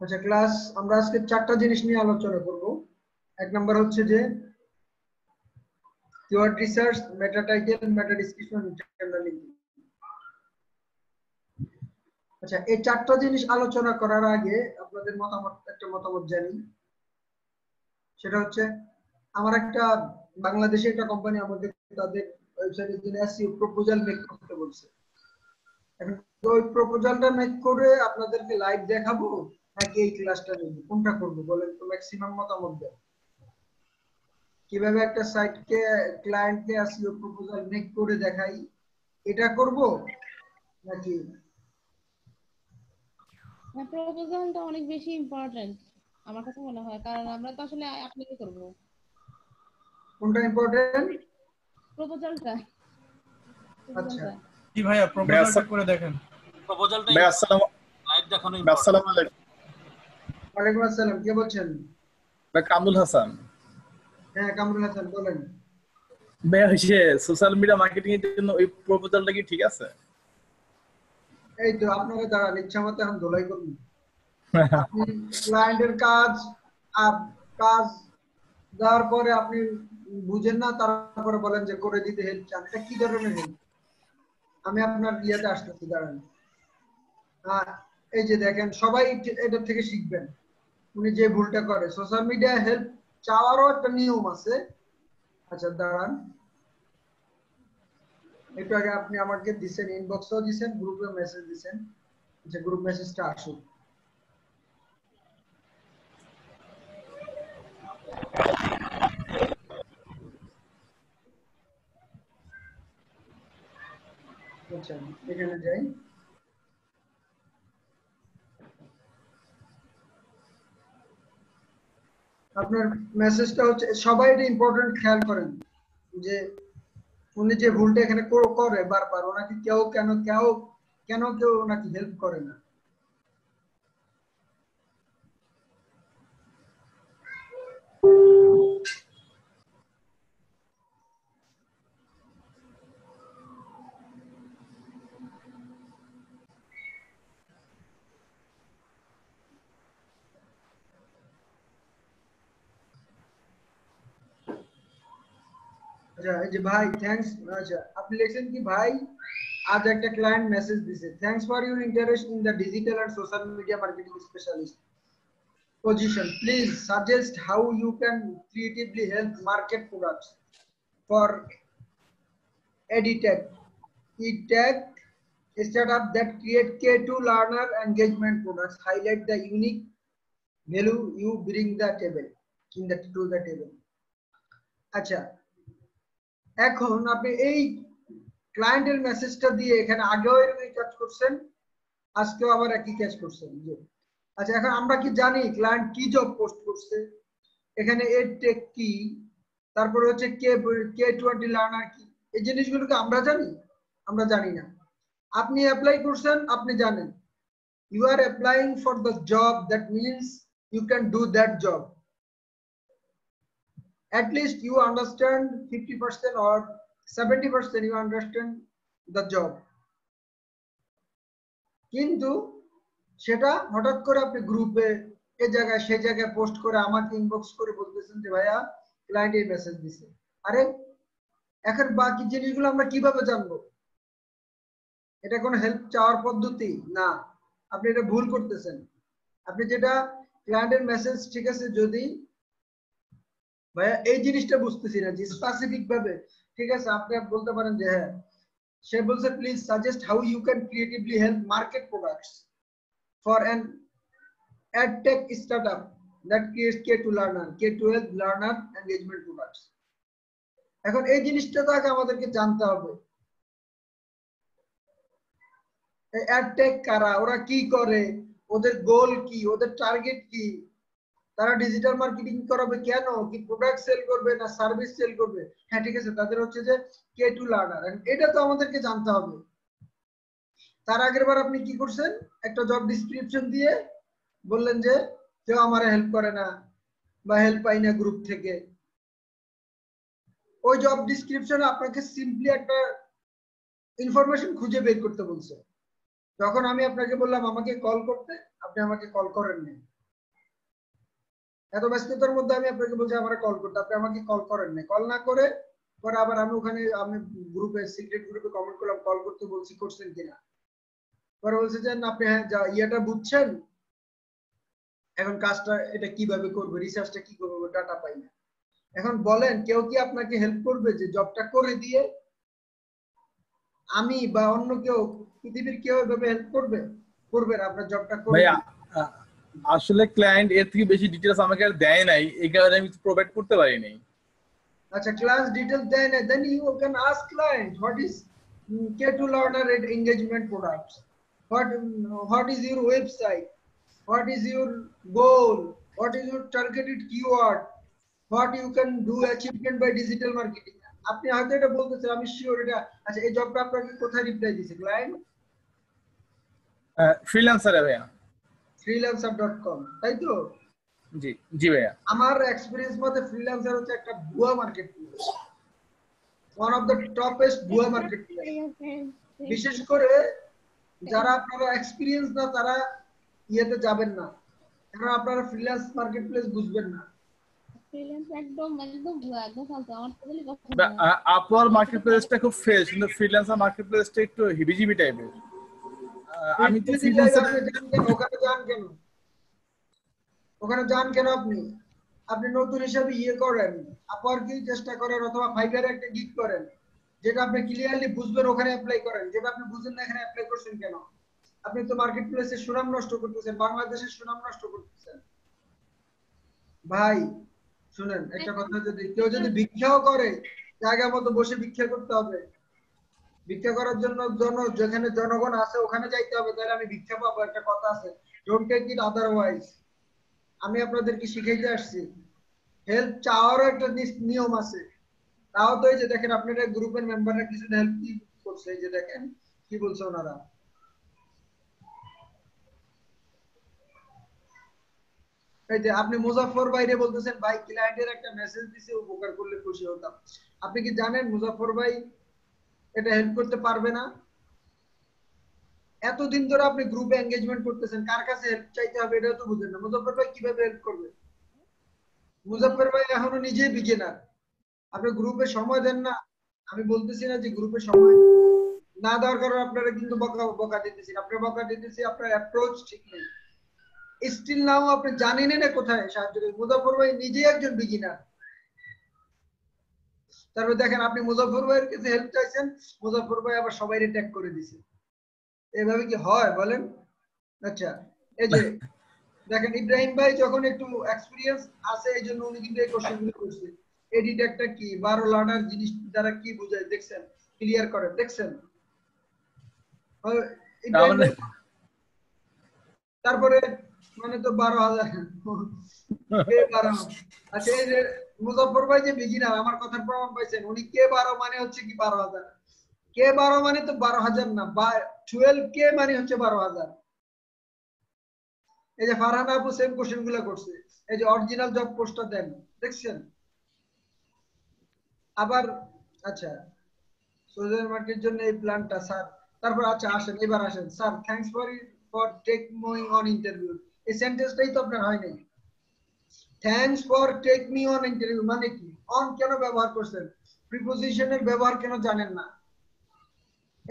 আচ্ছা ক্লাস আমরা আজকে চারটা জিনিস নিয়ে আলোচনা করব। এক নাম্বার হচ্ছে যে keyword research, meta title, meta description, internal linking. আচ্ছা এই চারটা জিনিস আলোচনা করার আগে আপনাদের মতামত জানি। সেটা হচ্ছে আমার একটা বাংলাদেশে একটা কোম্পানি আমাকে তাদের ওয়েবসাইটে দিনে এসইও প্রপোজাল মেক করতে বলছে। এখন ওই প্রপোজালটা মেক করে আপনাদেরকে লাইভ দেখাবো নাকি এই ক্লাসটা নেব, কোনটা করব বলেন তো? ম্যাক্সিমাম মতামত দেন। কিভাবে একটা সাইটকে ক্লায়েন্টকে এসইও প্রপোজাল মেক করে দেখাই, এটা করব নাকি? প্রপোজালটা অনেক বেশি ইম্পর্টেন্ট আমার কাছে মনে হয়, কারণ আমরা তো আসলে অ্যাপ্লাই করব। কোনটা ইম্পর্টেন্ট? প্রপোজালটা। আচ্ছা জি ভাইয়া প্রপোজালটা করে দেখেন। প্রপোজালটা ভাই আসসালামু লাইভ দেখানো আসসালামু আলাইকুম। ওয়ালাইকুম আসসালাম, কে বলছেন? ভাই কামরুল হাসান। হ্যাঁ কামরুল হাসান বলেন। ভাই হইছে সোশ্যাল মিডিয়া মার্কেটিং এর জন্য ওই প্রপোজালটা কি ঠিক আছে? এই তো আপনারা দাঁড়ান, ইচ্ছা মতো এখন ধোলাই করুন। আপনি ক্লায়েন্টের কাজ কাজ দেওয়ার পরে আপনি বুঝেন না, তারপরে বলেন যে করে দিতে হেল্প চান। এটা কি ধরনের হেল্প? আমি আপনার ইয়েতে আসতেছি, দাঁড়ান। এই যে দেখেন, সবাই এটা থেকে শিখবেন। উনি যে ভুলটা করে, সোশ্যাল মিডিয়া হেল্প চাওয়ারও একটা নিয়ম আছে। আচ্ছা দাঁড়ান, একটু আগে আপনি আমাকে দিছেন, ইনবক্সও দিছেন, গ্রুপে মেসেজ দিছেন। যে গ্রুপ মেসেজটা আসুক। আচ্ছা এখানে যাই। আপনার মেসেজটা হচ্ছে, সবাই এটা ইম্পর্টেন্ট খেয়াল করেন যে উনি যে ভুলটা এখানে করে বারবার, ওনাকে কেউ ওনাকে হেল্প করে না। আচ্ছা এই যে ভাই থ্যাঙ্কস। আচ্ছা আপনি লিখছেন কি ভাই, আজ একটা ক্লায়েন্ট মেসেজ দিছে, thanks for your interest in the digital and social media marketing specialist position. Please suggest how you can creatively help market products for EdTech startup that create K2 learner engagement products. Highlight the unique value you bring the table to the table. আচ্ছা এখন আপনি এই ক্লায়েন্টের মেসেজটা দিয়ে এখানে আগেও এরকম কাজ করছেন, আজকেও আবার একই কাজ করছেন। আচ্ছা এখন আমরা কি জানি ক্লায়েন্ট কি জব পোস্ট করছে? এখানে এডটেক কি, তারপরে হচ্ছে K20 লার্নার কি, এই জিনিসগুলোকে আমরা জানি? আমরা জানি না। আপনি অ্যাপ্লাই করছেন, আপনি জানেন you are applying for the job, that means you can do that job. At least you understand 50% or 70% you understand the job. কিন্তু সেটা হঠাৎ করে আপনি গ্রুপে এই জায়গায় সেই জায়গায় পোস্ট করে আমাকে ইনবক্স করে বলতেছেন যে ভাইয়া ক্লায়েন্ট এই মেসেজ দিছে। আরে এখন বাকি জিনিসগুলো আমরা কিভাবে জানবো? এটা কোনো হেল্প চাওয়ার পদ্ধতি না, আপনি এটা ভুল করতেছেন। আপনি যেটা ক্লায়েন্টের মেসেজ, ঠিক আছে, যদি ভাইয়া এই জিনিসটা বুঝতেছি না যে স্পেসিফিক ভাবে, ঠিক আছে আপনি বলতে পারেন যে হ্যাঁ সে বলছে please suggest how you can creatively help market products for an EdTech startup that creates K12 learner engagement products. এখন এই জিনিসটা তো আগে আমাদেরকে জানতে হবে। এই EdTech কারা, ওরা কি করে, ওদের গোল কি, ওদের টার্গেট কি, তারা ডিজিটাল মার্কেটিং করাবে কেন, কি প্রোডাক্ট সেল করবে না সার্ভিস সেল করবে? হ্যাঁ ঠিক আছে, তাদের হচ্ছে যে K2 লার্নার, এটা তো আমাদেরকে জানতে হবে। তার আগের বার আপনি কি করছেন, একটা জব ডিসক্রিপশন দিয়ে বললেন যে কেউ আমার হেল্প করে না বা হেল্প পাই না গ্রুপ থেকে। ওই জব ডিসক্রিপশনে আপনাকে সিম্পলি একটা ইনফরমেশন খুঁজে বের করতে বলছে। তখন আমি আপনাকে বললাম আমাকে কল করতে, আপনি আমাকে কল করেননি। এত ব্যস্ততার মধ্যে আমি আপনাকে বলছি আমার কল করতে, আপনি আমাকে কল করেন না, কল না করে পরে আবার আমি ওখানে আমি গ্রুপে সিক্রেট গ্রুপে কমেন্ট করলাম কল করতে বলছি, করছেন কিনা, পরে বলছে যে আপনি হ্যাঁ ইয়েটা বুঝছেন, এখন কাজটা এটা কিভাবে করবে, রিসার্চটা কি করবে, ডাটা পাই না। এখন বলেন কেউ কি আপনাকে হেল্প করবে যে জবটা করে দিয়ে? আমি বা অন্য কেউ, পৃথিবীর কেউ এভাবে হেল্প করবে? করবে না, আপনার জবটা করে ভাইয়া দিবে। আসলে ক্লায়েন্ট এর থেকে বেশি ডিটেলস আমাকে আর দেয় নাই, এই কারণে আমি প্রোভাইড করতে পারি নাই। আচ্ছা, ক্লাস ডিটেইলস দেন, then you can ask client what is K2 learner engagement products, what is your website, what is your goal, what is your targeted keyword, what you can do achievement by digital marketing. আপনি হয়তো এটা বলতেছেন, আমি sure এটা। আচ্ছা, এই জবটা আপনাকে কোথায় রিপ্লাই দিয়েছে ক্লায়েন্ট? ফ্রিল্যান্সারে ভাইয়া। freelancer.com, তাই তো? জি জি ভাইয়া। আমার এক্সপেরিয়েন্স মতে ফ্রিল্যান্সার হচ্ছে একটা ভুয়া market place, one of the toppest ভুয়া মার্কেট প্লেস। বিশেষ করে যারা আপনারা এক্সপেরিয়েন্স না তারা ইয়েতে যাবেন না, কারণ আপনারা ফ্রিল্যান্স মার্কেট প্লেস বুঝবেন না। ফ্রিল্যান্স একদম একদম ভুয়া, একদম ফালতু, আমার টোটালি পছন্দ বা, না। আপওয়ার মার্কেট প্লেসটা খুব ফ্রেশ, কিন্তু ফ্রিল্যান্সার মার্কেট প্লেসটা একটু হিবিজিবি টাইপের। আমি তো আপনি ফ্রিল্যান্সার। যান কেন ওখানে, যান কেন ওখানে, যান কেন আপনি? আপনি নতুন হিসাবে ইয়ে করেন, আপওয়ার্কে চেষ্টা করেন অথবা ফাইবারে একটা গিগ করেন, যেটা আপনি ক্লিয়ারলি বুঝবেন, ওখানে অ্যাপ্লাই করেন। যেটা আপনি বুঝেন না এখানে অ্যাপ্লাই করছেন কেন? আপনি তো মার্কেট প্লেসের সুনাম নষ্ট করতেছেন, বাংলাদেশের সুনাম নষ্ট করতেছেন। ভাই শুনেন একটা কথা, যদি কেউ যদি ভিক্ষাও করে জায়গা মতো বসে ভিক্ষা করতে হবে। ভিক্ষা করার জন্য যেখানে জনগণ আছে ওখানে যাইতে হবে, তাহলে আমি ভিক্ষা পাবো, একটা কথা আছে, ডোন্ট টেক ইট আদারওয়াইজ। আমি আপনাদেরকে শিখাইতে আসছি, হেল্প চাওয়ারও একটা নিয়ম আছে। তাও তো এই যে দেখেন আপনারা গ্রুপের মেম্বাররা কিছু হেল্প কি করছে, এই যে দেখেন কি বলছে ওনারা। এই যে আপনি মুজাফফর ভাইরে বলতেছেন ভাই ক্লায়েন্টের একটা মেসেজ দিছে, উপকার করলে খুশি হতাম। আপনি কি জানেন মুজাফফর ভাই এটা হেল্প করতে পারবে না? এতদিন ধরে আপনি গ্রুপে এঙ্গেজমেন্ট করতেছেন, কার কাছে হেল্প চাইতে হবে এটা তো বুঝেন না। মুজাফফর ভাই কিভাবে হেল্প করবে? মুজাফফর ভাই এখনো নিজেই বিগিনার, আপনি গ্রুপে সময় দেন না। আমি বলতেছি না যে গ্রুপে সময় না দেওয়ার কারণে আপনারা কিন্তু বকা বকা দিতেছেন, আপনার বকা দিতেছি আপনার অ্যাপ্রোচ ঠিক নেই। স্টিল নাও আপনি জানেন না কোথায় সাহায্য করবেন। মুজাফফর ভাই নিজেই একজন বিগিনার, তারপর দেখেন আপনি মুজাফফর ভাইয়ের কাছে হেল্প চাইছেন, মুজাফফর ভাই আবার সবাইকে ট্যাগ করে দিছে। এভাবে কি হয় বলেন? আচ্ছা, এই যে দেখেন ইব্রাহিম ভাই যখন একটু এক্সপেরিয়েন্স আছে এই জন্য উনি কিন্তু এই কোশ্চেনগুলো করছে। এডিট একটা কি, 12 লার্নার জিনিস দ্বারা কি বোঝায় দেখছেন, ক্লিয়ার করেন দেখছেন ইব্রাহিম তাহলে ভাই। তারপরে মানে তো 12,000 কে 12। আচ্ছা, এই যে মুজাফফর ভাই যে বিগিনার, আমার কথার প্রমাণ পাইছেন, উনি কে 12 মানে হচ্ছে কি 12,000, কে 12 মানে তো 12,000 না, 12 কে মানে হচ্ছে 12,000। এই যে ফারহানা আপু সেম কোশ্চেন গুলো করছে, এই যে অরিজিনাল জব পোস্টটা দেন দেখছেন আবার। আচ্ছা, সোশ্যাল মার্কেটের জন্য এই প্ল্যানটা স্যার। তারপর আচ্ছা আসেন, এবার আসেন sir, thanks for take moving on interview. এই সেন্টেন্সটাই তো আপনার হয় নাই। Thanks for take me on interview মানে কি? অন কেন ব্যবহার করছেন? প্রিপোজিশনের ব্যবহার কেন জানেন না?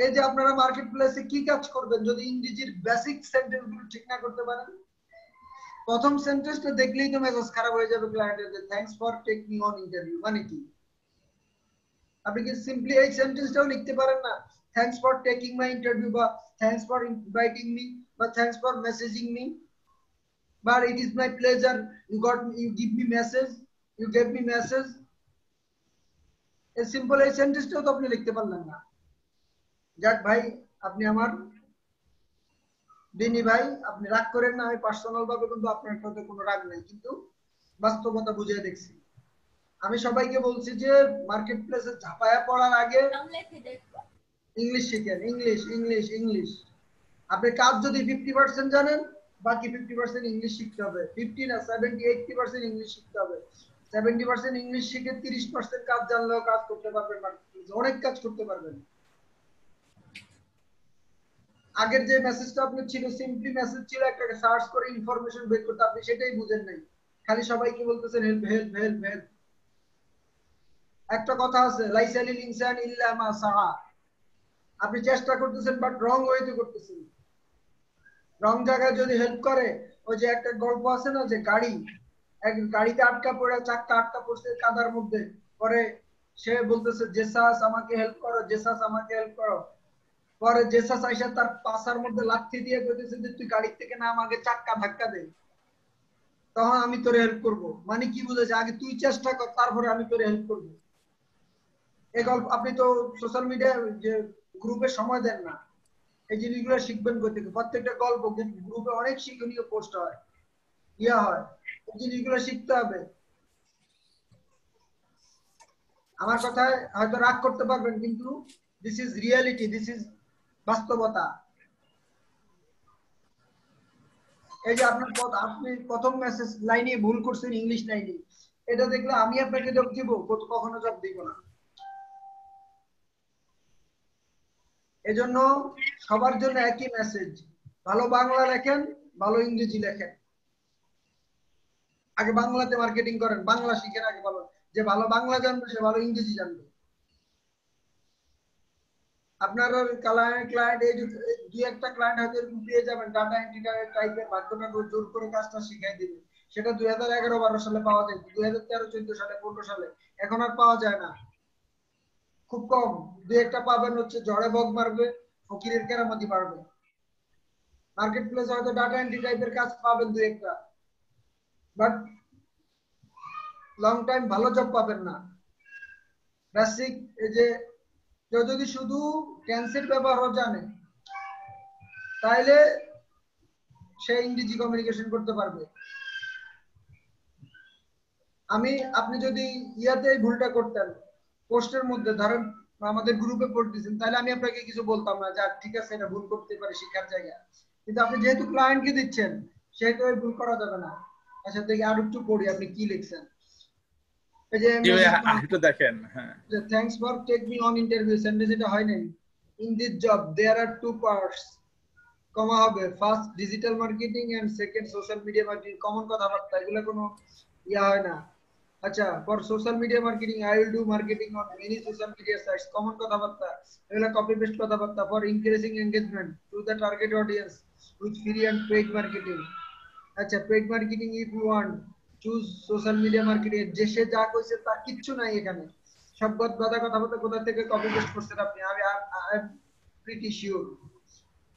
এই যে আপনারা মার্কেট প্লেসে কি কাজ করবেন যদি ইংরেজির বেসিক সেন্টেন্স গুলো ঠিক না করতে পারেন? প্রথম সেন্টেন্সটা দেখলেই তো মেজাজ খারাপ হয়ে যাবে ক্লায়েন্টের, যে thanks for take me on interview মানে কি? আপনি কি সিম্পলি এই সেন্টেন্সটাও লিখতে পারেন না? Thanks for taking my interview, বা থ্যাঙ্কস ফর ইনভাইটিং মি, বা থ্যাঙ্কস ফর মেসেজিং মি, বা it is my pleasure you give me message, you gave me message. এই সিম্পল এই সেন্টেন্সটাও তো আপনি লিখতে পারলেন না। যাক ভাই, আপনি আমার দিনী ভাই, আপনি রাগ করেন না, আমি পার্সোনাল ভাবে কিন্তু আপনার সাথে কোনো রাগ নাই, কিন্তু বাস্তবতা বুঝিয়ে দেখছি। আমি সবাইকে বলছি যে মার্কেট প্লেসে ঝাঁপায়া পড়ার আগে ইংলিশ শিখেন, ইংলিশ ইংলিশ ইংলিশ। আপনি কাজ যদি 50% জানেন, বাকি 50% ইংলিশ শিখতে হবে। 50 না 70 80% ইংলিশ শিখতে হবে। 70% ইংলিশ শিখে 30% কাজ জানলেও কাজ করতে পারবেন, অনেক কাজ করতে পারবেন। আগের যে মেসেজটা আপনার ছিল সিম্পলি মেসেজ ছিল, একটা সার্চ করে ইনফরমেশন বের করতে, আপনি সেটাই বুঝেন নাই, খালি সবাইকে বলতেছেন হেল্প হেল্প হেল্প হেল্প। একটা কথা আছে, লাইসালিল ইনসান ইল্লা মা সাআ। আপনি চেষ্টা করতেছেন বাট রং ওয়েতে করতেছেন। রং জায়গায় যদি হেল্প করে, ওই যে একটা গল্প আছে না, যে গাড়িতে আটকা পড়ে, চাক্কা আটকা পড়ছে কাদার মধ্যে, পরে সে বলতেছে জেসাস আমাকে হেল্প করো, জেসাস আমাকে হেল্প করো। পরে জেসাস আইসা তার পাছার মধ্যে লাথি দিয়ে বলতেছে যে তুই গাড়ি থেকে নাম, আগে চাক্কা ধাক্কা দে, তখন আমি তোরে হেল্প করব। মানে কি বুঝেছে, আগে তুই চেষ্টা কর, তারপরে আমি তোরে হেল্প করব। এই গল্প আপনি তো সোশ্যাল মিডিয়া যে গ্রুপে সময় দেন না, এই জিনিসগুলো শিখবেন কোথা থেকে? প্রত্যেকটা গল্প গ্রুপে অনেক শিক্ষণীয় পোস্ট হয়, হয়, এই জিনিসগুলো শিখতে হবে। আমার কথায় হয়তো রাগ করতে পারবেন, কিন্তু this is reality, this is বাস্তবতা। এই যে আপনি প্রথম মেসেজ লাইনে ভুল করছেন, ইংলিশ লাইনে, এটা দেখলে আমি আপনাকে জব দিব? কখনো জব দিব না। এজন্য সবার জন্য একই মেসেজ, ভালো বাংলা লেখেন, ভালো ইংরেজি লেখেন। আগে বাংলাতে মার্কেটিং করেন, বাংলা শিখেন আগে। ভালো যে ভালো বাংলা জানবে সে ভালো ইংরেজি জানবে। আপনার ক্লায়েন্ট এই দুই একটা ক্লায়েন্ট হয়তো এরকম পেয়ে যাবেন, ডাটা এন্ট্রি টাইপের, ভাগ্যটা জোর করে কাজটা শিখাই দিবে। সেটা 2011-12 সালে পাওয়া যায়, 2013-14 সালে, 15 সালে। এখন আর পাওয়া যায় না, খুব কম। দুই একটা পাবেন হচ্ছে ঝড়ে বক মারবে, ফকিরের কেরামতি পারবে। মার্কেট প্লেসে হয়তো ডাটা এন্ট্রি টাইপের কাজ পাবেন দুই একটা, বাট লং টাইম ভালো জব পাবেন না। বেসিক এই যে কেউ যদি শুধু টেন্সের ব্যবহারও জানে, তাইলে সে ইংরেজি কমিউনিকেশন করতে পারবে। আপনি যদি ইয়াতে ভুলটা করতেন, পোস্টের মধ্যে ধরেন আমাদের গ্রুপে পোস্ট দিয়েছেন, তাহলে আমি আপনাকে কিছু বলতাম না, যে ঠিক আছে এটা ভুল করতে পারে, শিক্ষার জায়গা। কিন্তু আপনি যেহেতু ক্লায়েন্টকে দিচ্ছেন, সেহেতু ভুল করা যাবে না। আচ্ছা থেকে আর একটু পড়ি, আপনি কি লিখছেন। এই যে একটু দেখেন। হ্যাঁ, thanks for take me on interview, sentence এটা হয় নাই। In this job there are two parts, comma হবে, first digital marketing and second social media marketing. Common কথাবার্তা, এগুলো কোনো ইয়া হয় না। আচ্ছা, for social media marketing I will do marketing on many social media sites. Common কথাবার্তা, এগুলো কপি পেস্ট কথাবার্তা। For increasing engagement to the target audience with free and paid marketing. আচ্ছা, paid marketing if you want choose social media marketing. যে সে যা কইছে তার কিচ্ছু নাই এখানে, সব গাদা কথাবার্তা কোথা থেকে কপি পেস্ট করছেন আপনি। I am pretty sure.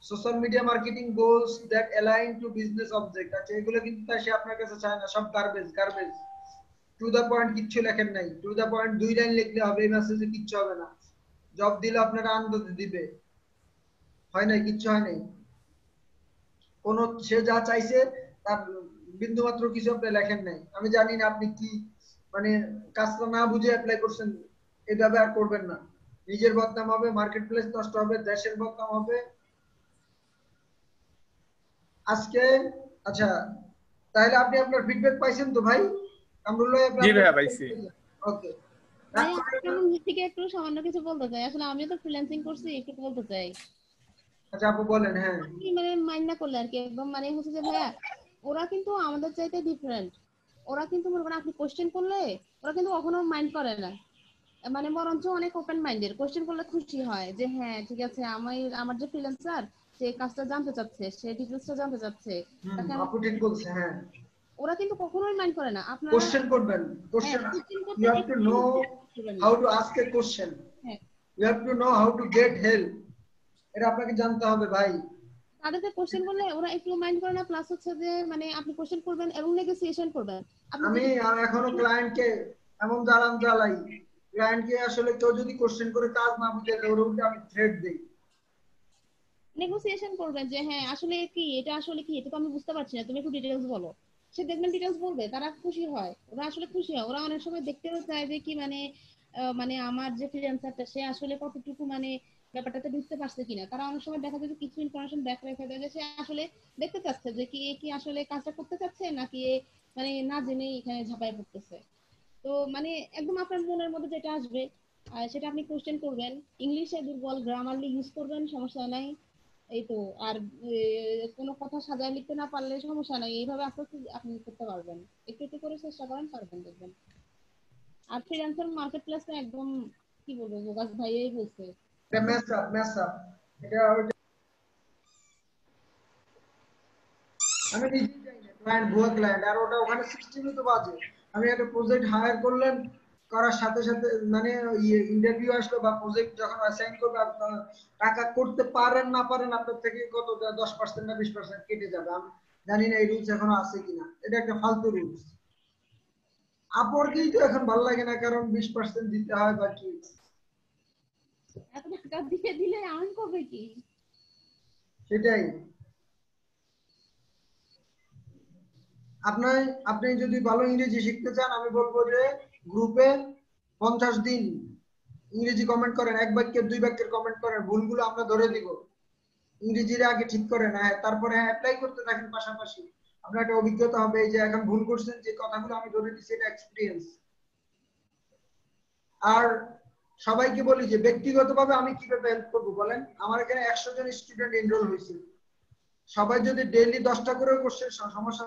Social media marketing goals that align to business object. আচ্ছা, এগুলো কিন্তু সে আপনার কাছে চায় না, সব garbage garbage. To the point কিচ্ছু লেখেন নাই। টু দা পয়েন্ট 2 লাইন লিখলে হবে, এই মেসেজে কিচ্ছু হবে না। জব দিলে আপনারা আনন্দ দিবে, হয় নাই, কিচ্ছু হয় নাই। কোন সে যা চাইছে তার বিন্দু মাত্র কিছু আপনি লেখেন নাই। আমি জানি না আপনি কি মানে কাজটা না বুঝে অ্যাপ্লাই করছেন। এভাবে আর করবেন না, নিজের বদনাম হবে, মার্কেট প্লেস নষ্ট হবে, দেশের বদনাম হবে। আজকে আচ্ছা, তাহলে আপনি আপনার ফিডব্যাক পাইছেন তো ভাই? কামরুল্লাহ জি ভাইয়া পাইছি। ওকে, ভাই আপনার থেকে একটু সামান্য কিছু বলতে চাই। আসলে আমিও তো ফ্রিল্যান্সিং করছি, একটু বলতে চাই। আচ্ছা আপু বলেন। হ্যাঁ, আপনি মানে মাইন্ড না করলে আর কি, একদম মানে হচ্ছে যে ভাইয়া, ওরা কিন্তু আমাদের চাইতে ডিফারেন্ট। ওরা কিন্তু মনে করেন আপনি কোশ্চেন করলে ওরা কিন্তু কখনো মাইন্ড করে না, মানে বরঞ্চ অনেক ওপেন মাইন্ডেড। কোশ্চেন করলে খুশি হয় যে হ্যাঁ ঠিক আছে, আমার যে ফ্রিল্যান্সার সে কাজটা জানতে চাচ্ছে, সে ডিটেইলসটা জানতে চাচ্ছে, তাকে আমি। আপু ঠিক বলছে। হ্যাঁ, ওরা কিন্তু কখনোই মাইন্ড করে না। আপনারা কোশ্চেন করবেন, হ্যাঁ কোশ্চেন কোশ্চেন ইউ করতে হ্যাভ টু একটু নো করবেন না। How to ask a question, হ্যাঁ, you have to know how to get help. এটা আপনাকে জানতে হবে ভাই। তাদেরকে কোশ্চেন করলে ওরা একটু মাইন্ড করে না। প্লাস হচ্ছে যে মানে আপনি কোশ্চেন করবেন এবং নেগোসিয়েশন করবেন। আপনি আমি যদি এখনো ক্লায়েন্টকে এমন জ্বালাই, ক্লায়েন্টকে আসলে কেউ যদি কোশ্চেন করে কাজ না বুঝে ওর উল্টে আমি থ্রেট দেই। নেগোসিয়েশন করবেন যে হ্যাঁ আসলে কি এটা, আসলে কি এটা তো আমি বুঝতে পারছি না, তুমি একটু ডিটেইলস বলো। সে দেখবেন ডিটেইলস বলবে, তারা খুশি হয়, ওরা আসলে খুশি হয়। ওরা অনেক সময় দেখতেও চায় যে কি মানে মানে আমার যে ফ্রিল্যান্সারটা সে আসলে কতটুকু মানে ব্যাপারটাতে ঢুকতে পারছে কিনা। তারা অনেক সময় দেখা যায় যে কিছু ইনফরমেশন ব্যাক রেখে দেয়, যে সে আসলে দেখতে চাচ্ছে যে কি এ কি আসলে কাজটা করতে চাচ্ছে নাকি এ মানে না জেনেই এখানে ঝাঁপায় পড়তেছে। তো মানে একদম আপনার মনের মধ্যে যেটা আসবে সেটা আপনি কোশ্চেন করবেন। ইংলিশে দুর্বল, গ্রামারলি ইউজ করবেন, সমস্যা নাই। এই তো। আর কোনো কথা সাজায় লিখতে না পারলে সমস্যা নাই, এইভাবে আস্তে আস্তে আপনি করতে পারবেন। একটু একটু করে চেষ্টা করেন, পারবেন দেখবেন। আর ফ্রিল্যান্সার মার্কেট প্লেসটা একদম কি বলবো, যোগাস ভাইয়াই বলছে। এটা মেস আপ এটা আমি নিজেই জানি না ক্লায়েন্ট ভুয়া ক্লায়েন্ট, আর ওটা ওখানে সিস্টেমই তো বাজে। আমি একটা প্রজেক্ট হায়ার করলেন, করার সাথে সাথে মানে ইন্টারভিউ আসলো বা প্রজেক্ট যখন অ্যাসাইন করবে, আপনার টাকা করতে পারেন না পারেন আপনার থেকে কত 10% না 20% কেটে যাবে। আমি জানি না এই রুলস এখনো আছে কিনা, এটা একটা ফালতু রুলস। আপরকেই তো এখন ভালো লাগে না, কারণ 20% দিতে হয় বা কি। এত টাকা দিয়ে দিলে আর্ন করবে কি? সেটাই। আপনি আপনি যদি ভালো ইংরেজি শিখতে চান, আমি বলবো যে গ্রুপে 50 দিন ইংরেজি কমেন্ট করেন, এক বাক্যের 2 বাক্যের কমেন্ট করেন, ভুলগুলো আমরা ধরে দিব। ইংরেজিটা আগে ঠিক করেন, হ্যাঁ, তারপরে অ্যাপ্লাই করতে থাকেন পাশাপাশি। আপনার একটা অভিজ্ঞতা হবে, এই যে এখন ভুল করছেন যে কথাগুলো আমি ধরে দিচ্ছি, এটা এক্সপিরিয়েন্স। আর সবাইকে বলি যে ব্যক্তিগতভাবে আমি কিভাবে হেল্প করবো বলেন। আমার এখানে 100 জন স্টুডেন্ট এনরোল হয়েছে, সবাই যদি ডেইলি 10টা করেও কোশ্চেন সমস্যা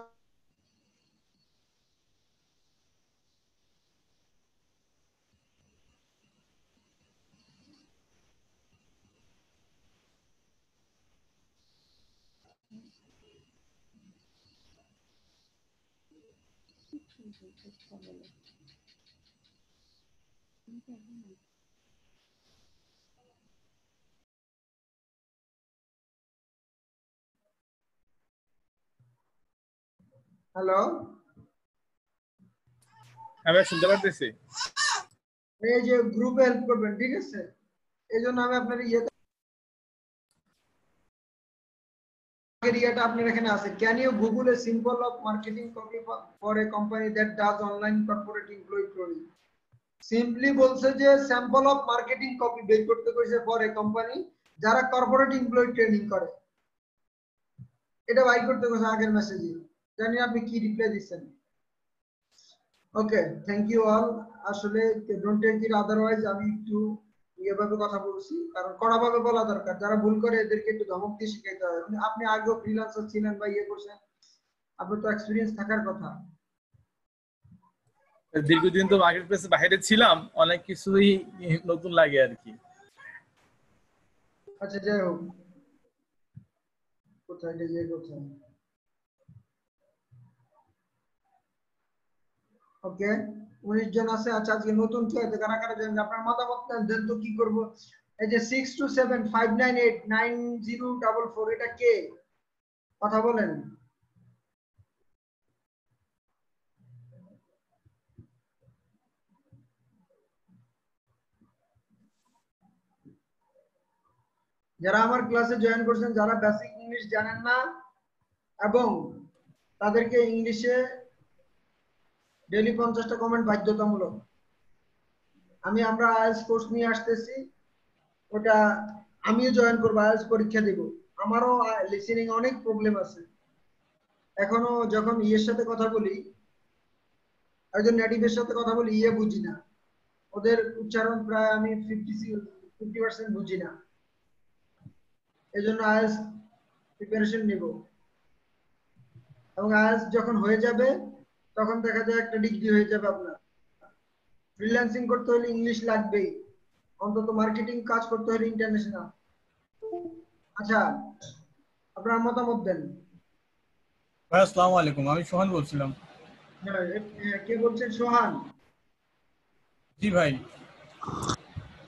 হ্যালো, আমি শুনতে পারতেছি। এই যে গ্রুপে হেল্প করবেন, ঠিক আছে? এই জন্য আমি আপনার এরিয়াটা আপনার এখানে আছে। Can you Google a simple of marketing copy for a company that does online corporate employee training? Simply বলছে যে স্যাম্পল অফ মার্কেটিং কপি বের করতে কইছে ফর এ কোম্পানি যারা কর্পোরেট এমপ্লয়ি ট্রেনিং করে। এটা বাই করতে কইছে আগের মেসেজে। জানি আপনি কি রিপ্লাই দিচ্ছেন। ওকে, থ্যাংক ইউ অল। আসলে ডোন্ট টেক ইট আদারওয়াইজ, আমি একটু এভাবে কথা বলছি, কারণ কড়াভাবে বলা দরকার। যারা ভুল করে এদেরকে একটু ধমক দিয়ে শিখাইতে হয়। আপনি আগেও ফ্রিল্যান্সার ছিলেন বা করছেন, আপনার তো এক্সপিরিয়েন্স থাকার কথা। দীর্ঘদিন তো মার্কেট প্লেসে বাইরে ছিলাম, অনেক কিছুই নতুন লাগে আর কি। আচ্ছা, যাই হোক, কোথায় যে কোথায়। ওকে, 19 জন আছে। আচ্ছা, আজকে নতুন কেউ আছে? কারা কারা জানেন? আপনার মতামত দেন তো, কি করব। এই যে 6275989044, এটা কে? কথা বলেন। যারা আমার ক্লাসে জয়েন করছেন, যারা বেসিক ইংলিশ জানেন না এবং তাদেরকে ইংলিশে ডেইলি 50টা কমেন্ট বাধ্যতামূলক। আমরা আইএলটিএস কোর্স নিয়ে আসতেছি, ওটা আমিও জয়েন করবো, আইএলটিএস পরীক্ষা দেব। আমারও লিসেনিং অনেক প্রবলেম আছে এখনো। যখন ইয়ের সাথে কথা বলি, একজন নেটিভের সাথে কথা বলি, বুঝি না, ওদের উচ্চারণ প্রায় আমি 50% বুঝি না। এজন্য আইএলটিএস প্রিপারেশন নেব, এবং আইএলটিএস যখন হয়ে যাবে তখন দেখা যায় একটা ডিগ্রি হয়ে যাবে আপনার। ফ্রিল্যান্সিং করতে হলে ইংলিশ লাগবেই, অন্তত মার্কেটিং কাজ করতে হলে ইন্টারন্যাশনাল। আচ্ছা, আপনার মতামত দেন। ভাই আসসালামু আলাইকুম, আমি সোহান বলছিলাম। হ্যাঁ, কে বলছেন? সোহান? জি ভাই।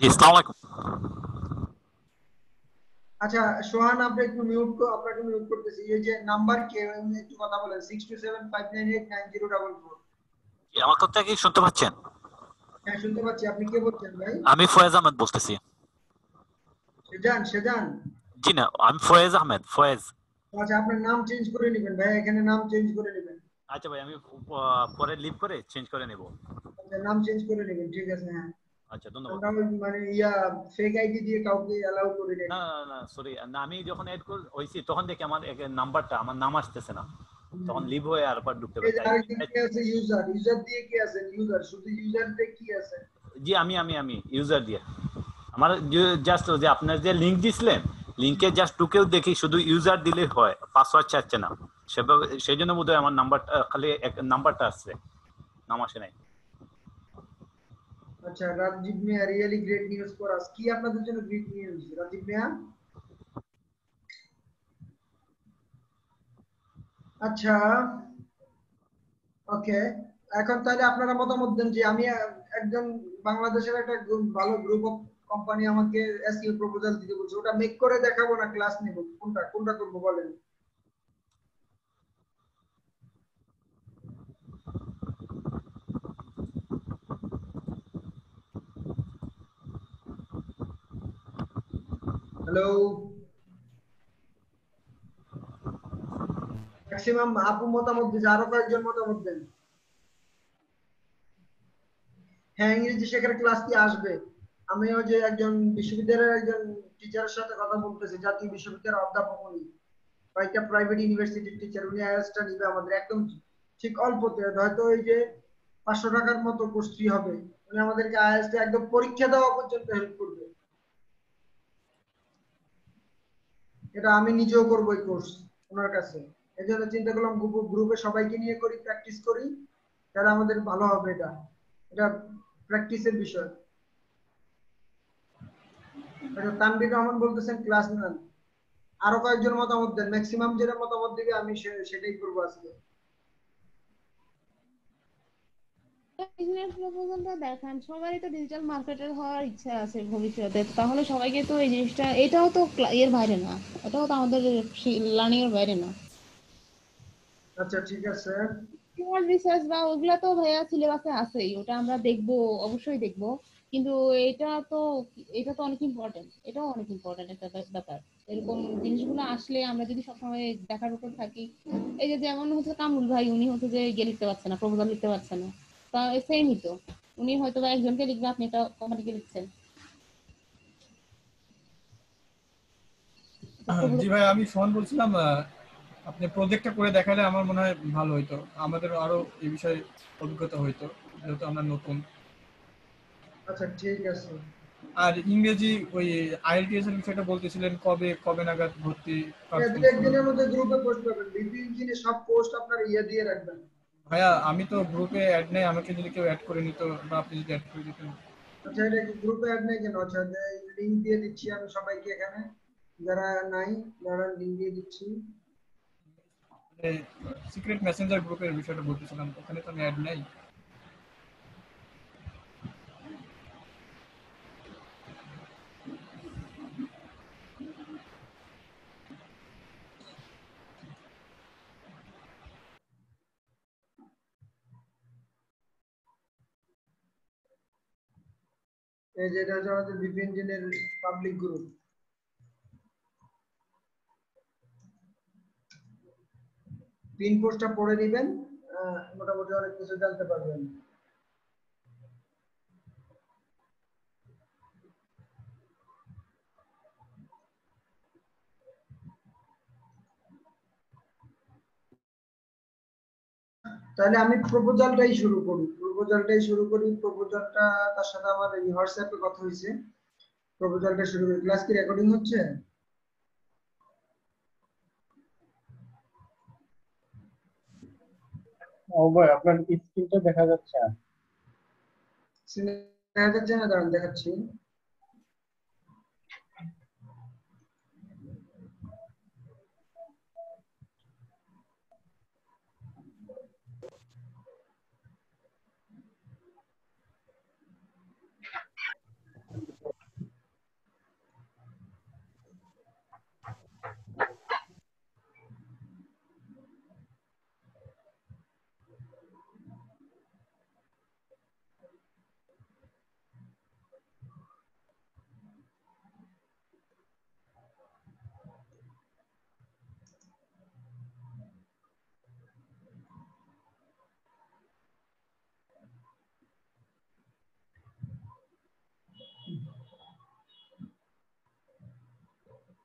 আসসালামু আলাইকুম। আচ্ছা সোহান, আপনি একটু আপনাকে মিউট করতেছি। এই যে নাম্বার কে, একটু কথা বলেন। 6275989044। আমার কথা কি শুনতে পাচ্ছেন? হ্যাঁ, শুনতে পাচ্ছি। আপনি কে বলছেন ভাই? আমি ফয়েজ আহমেদ বলতেছি। সেজান? জি না, আমি ফয়েজ আহমেদ, ফয়েজ। আচ্ছা, আপনার নাম চেঞ্জ করে নেবেন ভাই, এখানে নাম চেঞ্জ করে নেবেন। আচ্ছা ভাই, আমি পরে লিভ করে চেঞ্জ করে নেব। আচ্ছা, নাম চেঞ্জ করে নেবেন, ঠিক আছে। হ্যাঁ, আচ্ছা, ধন্যবাদ। আমরা মানে ফেক আইডি দিয়ে কাউকে অ্যালাউ করি না। না না সরি, আমি যখন এড হইছি তখন দেখি আমার নাম্বারটা, আমার নাম আসতেছে না, তখন লিভ হয়ে আর পর ঢুকতে পারি। ইউজার দিয়ে কি আছে? ইউজার, শুধু ইউজার দিয়ে কি আছে? জি, আমি ইউজার দিয়ে আমার জাস্ট যে আপনার যে লিংক দিছিলেন, লিংকে জাস্ট ঢুকেও দেখি শুধু ইউজার দিলে হয়, পাসওয়ার্ড চাচ্ছে না। সেভাবে সেই জন্য বোধহয় আমার নাম্বারটা খালি নাম্বারটা আসছে, নাম আসে নাই। আচ্ছা Rajib Mia, really great news for us. কি আপনাদের জন্য গ্রেট নিউজ রাজীব মিয়া? আচ্ছা ওকে, এখন তাহলে আপনারা মতামত দেন যে আমি একজন বাংলাদেশের একটা ভালো গ্রুপ অফ কোম্পানি আমাকে এসইও প্রপোজাল দিতে বলছে, ওটা মেক করে দেখাবো না ক্লাস নেব, কোনটা কোনটা করব বলেন? হ্যালো, ম্যাক্সিমাম আপু মতামত দিচ্ছে, আরো কয়েকজন মতামত দেন। হ্যাঁ ইংরেজি শেখার ক্লাস কি আসবে? আমি ওই যে একজন বিশ্ববিদ্যালয়ের একজন টিচারের সাথে কথা বলতেছি, জাতীয় বিশ্ববিদ্যালয়ের অধ্যাপক উনি, কয়েকটা প্রাইভেট ইউনিভার্সিটির টিচার, উনি আইএলটিএসটা নিবে আমাদের একদম ঠিক অল্পতে, হয়তো ওই যে 500 টাকার মতো কোর্স ফি হবে, উনি আমাদেরকে আইএলটিএসটা একদম পরীক্ষা দেওয়া পর্যন্ত হেল্প করবে। এটা আমি নিজেও করবো এই কোর্স ওনার কাছে, এই জন্য চিন্তা করলাম গ্রুপে সবাইকে নিয়ে করি, প্র্যাকটিস করি, তাহলে আমাদের ভালো হবে। এটা এটা প্র্যাকটিসের বিষয়। আচ্ছা তানভীর রহমান বলতেছেন ক্লাস নেন, আরো কয়েকজন মতামত দেন, ম্যাক্সিমাম যেটা মতামত দিবে আমি সেটাই করবো আজকে। বিজনেস প্রপোজালটা দেখান, সবারই তো ডিজিটাল মার্কেটার হওয়ার ইচ্ছা আছে ভবিষ্যতে, তাহলে সবাইকে তো এই জিনিসটা, এটাও তো এর বাইরে না, এটাও তো আমাদের লার্নিং এর বাইরে না। আচ্ছা ঠিক আছে। তোমার রিসার্চ বা ওগুলা তো ভাইয়া সিলেবাসে আছেই, ওটা আমরা দেখবো, অবশ্যই দেখবো, কিন্তু এটা তো এটা তো অনেক ইম্পর্টেন্ট, এটাও অনেক ইম্পর্টেন্ট একটা ব্যাপার। এরকম জিনিসগুলো আসলে আমরা যদি সবসময় দেখার উপর থাকি, এই যে যেমন হচ্ছে কামরুল ভাই, উনি হচ্ছে যে লিখতে পারছে না, প্রপোজাল লিখতে পারছে না, তা সেমই তো, উনি হয়তো বা একজনকে লিখবে, আপনি এটা কোম্পানিকে লিখছেন। জি ভাই, আমি সোহান বলছিলাম, আপনি প্রজেক্টটা করে দেখালে আমার মনে হয় ভালো হইতো, আমাদের আরো এই বিষয়ে অভিজ্ঞতা হইতো, যেহেতু আমরা নতুন। আচ্ছা ঠিক আছে। আর ইংরেজি ওই আইএলটিএস এর বিষয়টা বলতেছিলেন, কবে কবে নাগাদ ভর্তি দু কার্যক্রম শুরু? একদিনের মধ্যে গ্রুপে পোস্ট করবেন, বিপি ইঞ্জিনে সব পোস্ট আপনার ইয়ে দিয়ে রাখবেন। ভাইয়া আমি তো গ্রুপে অ্যাড নেই, আমাকে যদি কেউ অ্যাড করে নিত বা আপনি যদি অ্যাড করে দিতেন। আচ্ছা এটা কি গ্রুপে অ্যাড নেই কেন? আচ্ছা লিংক দিয়ে দিচ্ছি আমি সবাইকে এখানে, যারা নাই যারা লিংক দিয়ে দিচ্ছি। সিক্রেট মেসেঞ্জার গ্রুপের বিষয়টা বলতেছিলাম, ওখানে তো আমি অ্যাড নেই। এই যেটা হচ্ছে আমাদের বিপি ইঞ্জিনের পাবলিক গ্রুপ। পিন পোস্টটা পড়ে দিবেন, মোটামুটি অনেক কিছু জানতে পারবেন। তাহলে আমি প্রপোজালটা তার সাথে আমার এই হোয়াটসঅ্যাপে কথা হয়েছে, প্রপোজালটা শুরু করি। ক্লাস কি রেকর্ডিং হচ্ছে? ও ভাই আপনার স্ক্রিনটা দেখা যাচ্ছে না। দেখা যাচ্ছে না, দাঁড়ান দেখাচ্ছি।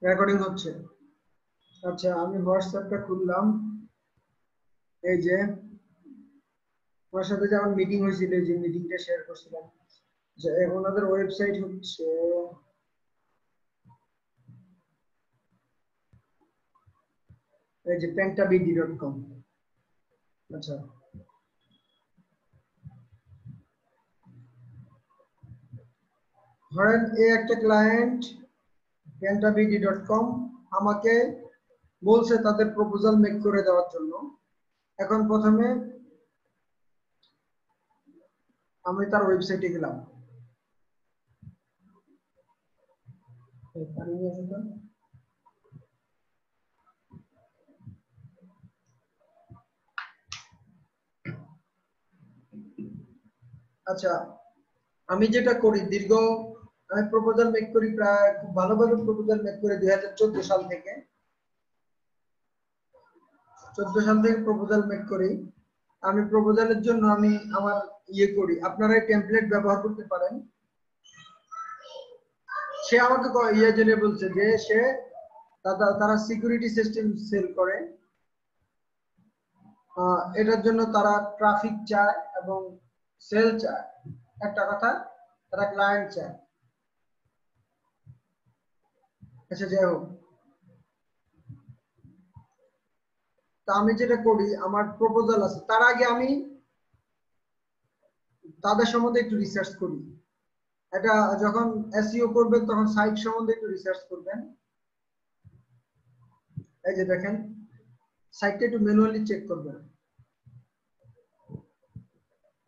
রেকর্ডিং হচ্ছে। আচ্ছা আমি হোয়াটসঅ্যাপটা খুললাম, এই যে ওনার সাথে যে আমার মিটিং হয়েছিল, এই যে মিটিংটা শেয়ার করছিলাম, যে ওনাদের ওয়েবসাইট হচ্ছে এই যে pentabd.com। আচ্ছা, ধরেন এই একটা ক্লায়েন্ট pentabd.com আমাকে বলছে তাদের প্রপোজাল মেক করে দেওয়ার জন্য। এখন প্রথমে আমি তার ওয়েবসাইটে গেলাম। আচ্ছা, আমি যেটা করি আমি প্রপোজাল মেক করি প্রায় খুব ভালোভাবে প্রপোজাল মেক করে 2014 সাল থেকে। 14 সাল থেকে প্রপোজাল মেক করি। আমি প্রপোজালের জন্য আমি আমার করি, আপনারা এই টেমপ্লেট ব্যবহার করতে পারেন। সে আমাকে জেনে বলছে যে সে তারা সিকিউরিটি সিস্টেম সেল করে, এটার জন্য তারা ট্রাফিক চায় এবং সেল চায়, একটা কথা তারা ক্লায়েন্ট চায়। আচ্ছা, যাই হোক, তা আমি যেটা করি, আমার প্রপোজাল আছে, তার আগে আমি তাদের সম্বন্ধে একটু রিসার্চ করি। এটা যখন এসইও করবেন তখন সাইট সম্বন্ধে একটু রিসার্চ করবেন। এই যে দেখেন, সাইটটা একটু ম্যানুয়ালি চেক করবেন।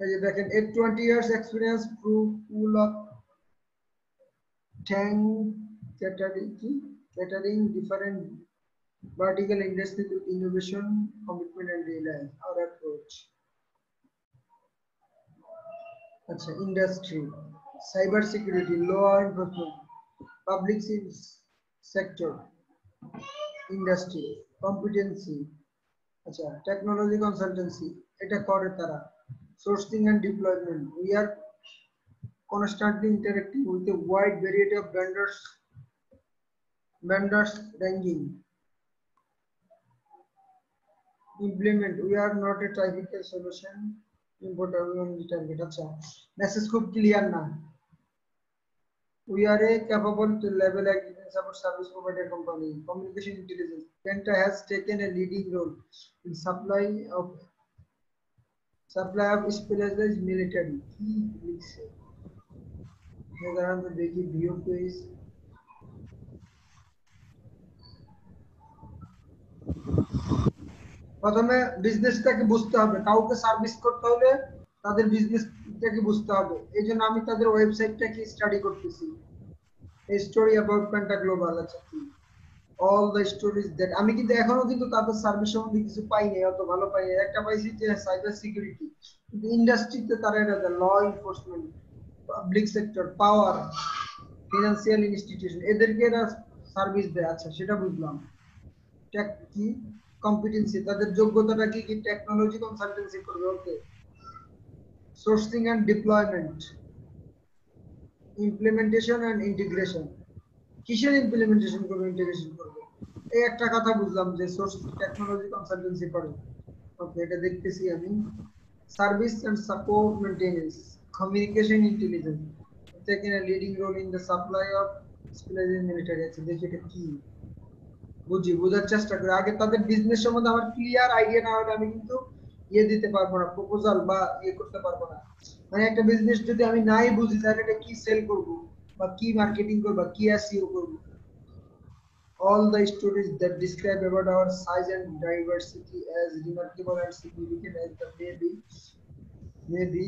এই যে দেখেন, 20 years experience full of catering different vertical industry to innovation, commitment and reliance, our approach. আচ্ছা, industry, cyber security, law enforcement, public sector, industry, competency, আচ্ছা, technology consultancy, এটা করে তারা। Sourcing and deployment, we are constantly interacting with a wide variety of vendors ranging. Implement, we are not a typical solution importer, we only target. আচ্ছা, message খুব clear না। We are a capable to level agreement support service provider company. Communication intelligence, Penta has taken a leading role in supply of specialized military কি লিখছে সাধারণত দেখি view page. প্রথমে বিজনেসটাকে বুঝতে হবে, কাউকে সার্ভিস করতে হলে তাদের বিজনেসটাকে বুঝতে হবে। এই জন্য আমি তাদের ওয়েবসাইটটাকে স্টাডি করতেছি। এই স্টোরি অ্যাবাউট পেন্টা গ্লোবাল। আচ্ছা, কি অল দ্য স্টোরিজ দ্যাট, আমি কিন্তু এখনো কিন্তু তাদের সার্ভিস সম্বন্ধে কিছু পাইনি, অত ভালো পাইনি। একটা পাইছি যে সাইবার সিকিউরিটি, কিন্তু ইন্ডাস্ট্রিতে তারা এটা ল এনফোর্সমেন্ট, পাবলিক সেক্টর, পাওয়ার, ফিনান্সিয়াল ইনস্টিটিউশন, এদেরকে এরা সার্ভিস দেয়। আচ্ছা, সেটা বুঝলাম। টেক কি কম্পিটেন্সি, তাদের যোগ্যতাটা কি, টেকনোলজি কনসালটেন্সি করবে, okay. Sourcing and deployment, implementation and integration, কিসের ইমপ্লিমেন্টেশন করবে, ইন্টিগ্রেশন করবে, এই একটা কথা বুঝলাম যে সোর্স টেকনোলজি কনসালটেন্সি করে, ওকে, এটা দেখতেছি আমি। Service and support maintenance, communication intelligence, taken a leading role in the supply of specialized military। আছে, দেখি এটা কি, বোঝার চেষ্টা করি। আগে তাদের বিজনেস সম্বন্ধে আমার ক্লিয়ার আইডিয়া না হলে আমি কিন্তু দিতে পারবো না, প্রপোজাল বা করতে পারবো না। মানে একটা বিজনেস যদি আমি নাই বুঝি তাহলে এটা কি সেল করব বা কি মার্কেটিং করব বা কি এসইও করব। All the stories that describe about our size and diversity as remarkable and significant as the may be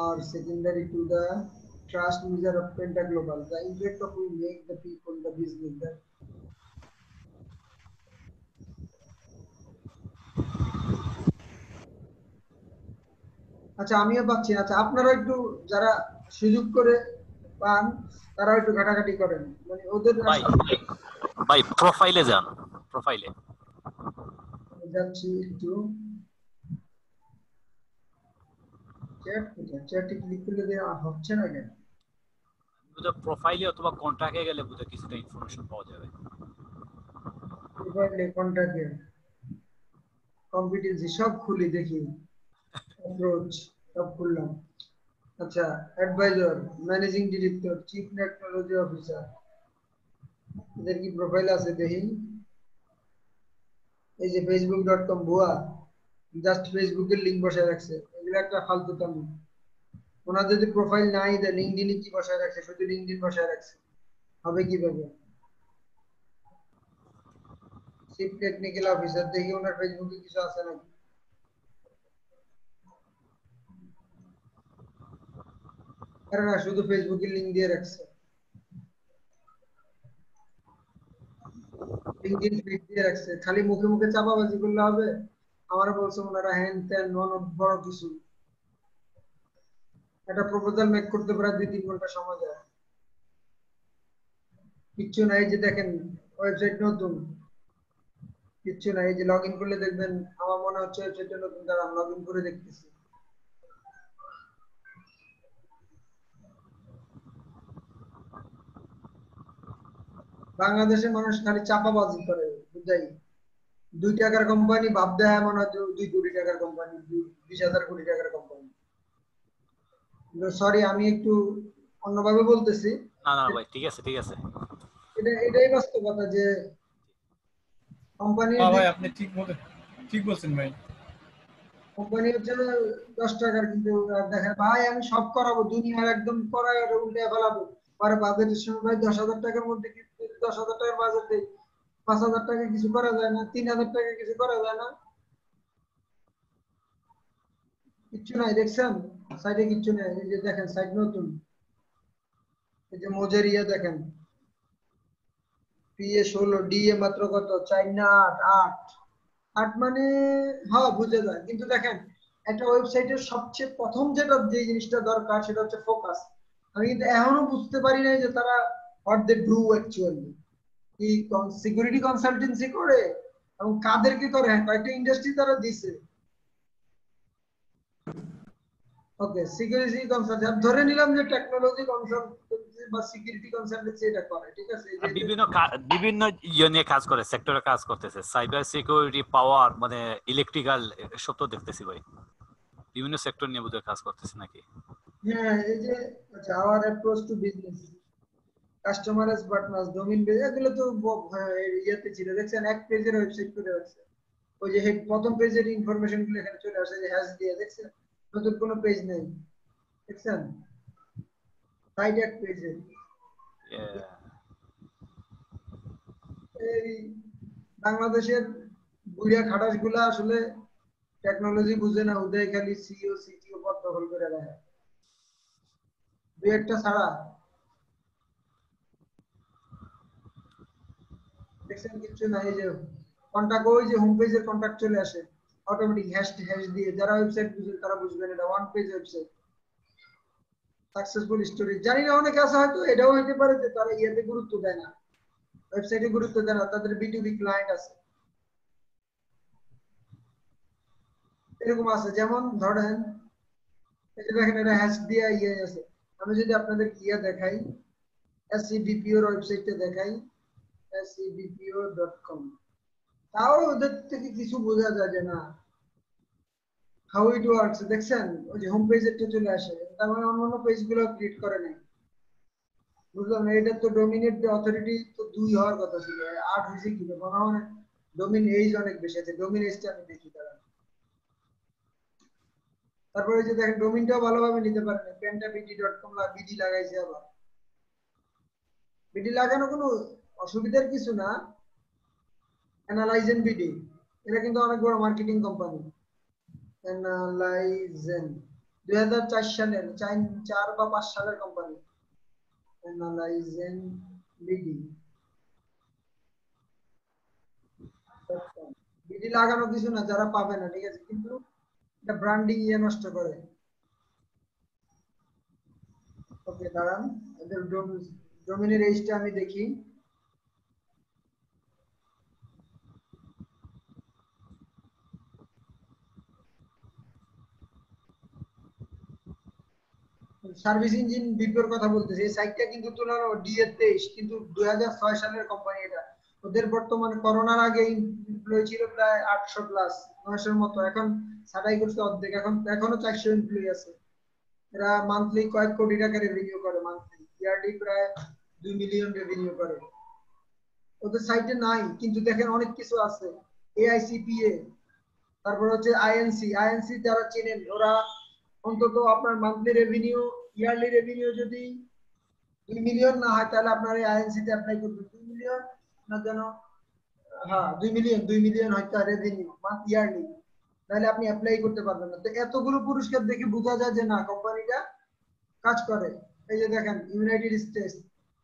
are secondary to the trust measure of Penta Global. The impact of we make the people, the business, the আচ্ছা, আমিও পাচ্ছি। আচ্ছা, আপনারা একটু যারা সুযোগ করে পান তারা একটু ঘাটাঘাটি করেন, মানে ওদের ভাই প্রোফাইলে যান, প্রোফাইলে যাচ্ছি একটু। চ্যাটে ক্লিক করলে হচ্ছে না কেন? বুঝা প্রোফাইলে অথবা কন্টাক্টে গেলে বুঝা কিছুটা ইনফরমেশন পাওয়া যাবে। প্রোফাইলে কন্টাক্টে কম্পিটেন্সি সব খুলি, দেখি অ্যাপ্রোচ সব খুললাম। আচ্ছা, advisor, managing director, chief technology officer, এদের কি প্রোফাইল আছে দেখি। এই যে facebook.com ভুয়া, জাস্ট ফেসবুকের লিংক বসায় রাখছে, এগুলো একটা ফালতুতামি। ওনার যদি প্রোফাইল নাই দেয়, লিঙ্কডিনে কি বসায় রাখছে, শুধু লিঙ্কডিন বসায় রাখছে, হবে কিভাবে? চিফ টেকনিক্যাল অফিসার, দেখি ওনার ফেসবুকে কিছু আছে নাকি। আরে না, শুধু ফেসবুকের লিংক দিয়ে রাখছে, লিঙ্কডিন ফিড দিয়ে রাখছে, খালি মুখে মুখে চাপাবাজি করলে হবে? আমার বলছে ওনারা হ্যান ত্যান নন বড় কিছু, একটা প্রপোজাল মেক করতে প্রায় 2-3 ঘন্টা সময় যায়। কিচ্ছু নাই, যে দেখেন ওয়েবসাইট নতুন, কিচ্ছু নাই। এই যে লগ ইন করলে দেখবেন, আমার মনে হচ্ছে ওয়েবসাইটটা নতুন, দাঁড়ান লগ ইন করে দেখতেছি। বাংলাদেশের মানুষ খালি চাপাবাজি করে, বুঝাই 2 টাকার কোম্পানি ভাব দেয় মনে হয় 2 কোটি টাকার কোম্পানি, 20,000 কোটি টাকার কোম্পানি। সরি, আমি একটু অন্যভাবে বলতেছি। না না ভাই, ঠিক আছে ঠিক আছে। এটাই বাস্তবতা যে কোম্পানি হ্যাঁ ভাই, আপনি ঠিক বলছেন ভাই। কোম্পানি হচ্ছে 10 টাকার, কিন্তু দেখেন ভাই আমি সব করাবো, দুনিয়ার একদম করাই উল্টে ফেলাবো, পরে বাজেটের সময় ভাই 10,000 টাকার মধ্যে কিন্তু 10,000 টাকার বাজেটে 5,000 টাকা কিছু করা যায় না, 3,000 টাকা কিছু করা যায় না, কিচ্ছু নাই। দেখছেন সাইডে কিচ্ছু নাই, এই যে দেখেন সাইড নতুন, এই যে মোজেরিয়া দেখেন, পিএ 16, ডিএ মাত্র কত 4 না 8 মানে, হ্যাঁ বুঝে যায়। কিন্তু দেখেন একটা ওয়েবসাইটের সবচেয়ে প্রথম যে জিনিসটা দরকার সেটা হচ্ছে ফোকাস। আমি কিন্তু এখনো বুঝতে পারি নাই যে তারা হোয়াট দে ডু অ্যাকচুয়ালি, কি সিকিউরিটি কনসালটেন্সি করে এবং কাদেরকে করে, হ্যাঁ কয়েকটা ইন্ডাস্ট্রি তারা দিছে। ওকে, সিকিউরিটি কনসালটেন্সি ধরে নিলাম যে টেকনোলজি কনসালটেন্সি বা সিকিউরিটি কনসালটেন্সি এটা করে, ঠিক আছে। এই যে বিভিন্ন ইয়ে নিয়ে কাজ করে, সেক্টরে কাজ করতেছে, সাইবার সিকিউরিটি, পাওয়ার, মানে ইলেকট্রিক্যাল, সব তো দেখতেছি ভাই, বিভিন্ন সেক্টর নিয়ে বোধহয় কাজ করতেছে নাকি। হ্যাঁ, এই যে আচ্ছা, our approach to business, customer as partners, domain base, এগুলো তো ইয়েতে ছিল, দেখছেন এক পেজের ওয়েবসাইট করে রাখছে। ওই যে প্রথম পেজের ইনফরমেশন গুলো এখানে চলে আসে, যে হ্যাশ দিয়ে, দেখছেন নতুন কোনো পেজ নেই, দেখছেন সাইড এক পেজে। এই বাংলাদেশের বুড়িয়া খাটাস গুলা আসলে টেকনোলজি বুঝে না, ওদের খালি সিইও সিটিও পদ দখল করে রাখে, দুই একটা ছাড়া। দেখছেন কিছু নাই, এই যে কন্টাক্ট, ওই যে হোম পেজের কন্টাক্ট চলে আসে অটোমেটিক হ্যাশ দিয়ে, যারা ওয়েবসাইট বুঝে তারা বুঝবেন, এটা one page website successful story. জানি না অনেকে আছে হয়তো এটাও হইতে পারে যে তারা ইয়েতে গুরুত্ব দেয় না, ওয়েবসাইটে গুরুত্ব দেয় না, তাদের বিটুবি ক্লায়েন্ট আছে, এরকম আছে। যেমন ধরেন এই যে দেখেন এটা হ্যাশ দিয়ে ইয়ে আছে, আমি যদি আপনাদের ইয়ে দেখাই, SCBPO এর ওয়েবসাইটে দেখাই, scbpo.com, তাও ওদের থেকে কিছু বোঝা যায় যে না হাউ ইট ওয়ার্কস। দেখছেন ওই যে হোম পেজেরটা চলে আসে, তার মানে অন্যান্য পেজগুলো ক্রিয়েট করে নাই, বুঝলাম না। এটা তো ডোমিনেট অথরিটি তো 2 হওয়ার কথা ছিল, 8 হয়েছে কি, মানে ডোমিন এইজ অনেক বেশি আছে, ডোমিন এইজটা আমি দেখি তারা। তারপরে যে দেখেন ডোমিনটাও ভালোভাবে নিতে পারেন, pentabd.com বিডি লাগাইছে, আবার বিডি লাগানো কোনো অসুবিধার কিছু না, অ্যানালাইজেন বিডি, এটা কিন্তু অনেক বড় মার্কেটিং কোম্পানি। অ্যানালাইজেন 2004 সালের 4 বা 5 সালের কোম্পানি, অ্যানালাইজেন বিডি। বিডি লাগানো কিছু না, যারা পাবে না, ঠিক আছে, কিন্তু এটা ব্র্যান্ডিং ইয়ে নষ্ট করে। ওকে দাঁড়ান, এদের ডোমিনের এইজটা আমি দেখি। সার্ভিস ইঞ্জিন বিপিওর কথা বলতেছি, এই সাইটটা কিন্তু তুলনা ডি এর 23, কিন্তু 2006 সালের কোম্পানি এটা। ওদের বর্তমানে করোনার আগে এমপ্লয়ি ছিল প্রায় 800 প্লাস 900 মতো, এখন ছাটাই করছে অর্ধেক, এখনো 400 এমপ্লয়ি আছে। এরা মান্থলি কয়েক কোটি টাকা রেভিনিউ করে, মান্থলি ইয়ারলি প্রায় 2 মিলিয়ন রেভিনিউ করে। ওদের সাইটে নাই, কিন্তু দেখেন অনেক কিছু আছে, AICPA, তারপর হচ্ছে আইএনসি যারা চেনেন, ওরা অন্তত আপনার মান্থলি রেভিনিউ, ইয়ারলি রেভিনিউ যদি 2 মিলিয়ন না হয়, তাহলে আপনার এই আইএনসি তে অ্যাপ্লাই করবেন। 2 মিলিয়ন না যেন, হ্যাঁ 2 মিলিয়ন হয়তো রেভিনিউ মান্থ ইয়ারলি, তাহলে আপনি অ্যাপ্লাই করতে পারবেন না। তো এতগুলো পুরস্কার দেখে বোঝা যায় যে না, কোম্পানিটা কাজ করে। এই যে দেখেন ইউনাইটেড স্টেটস,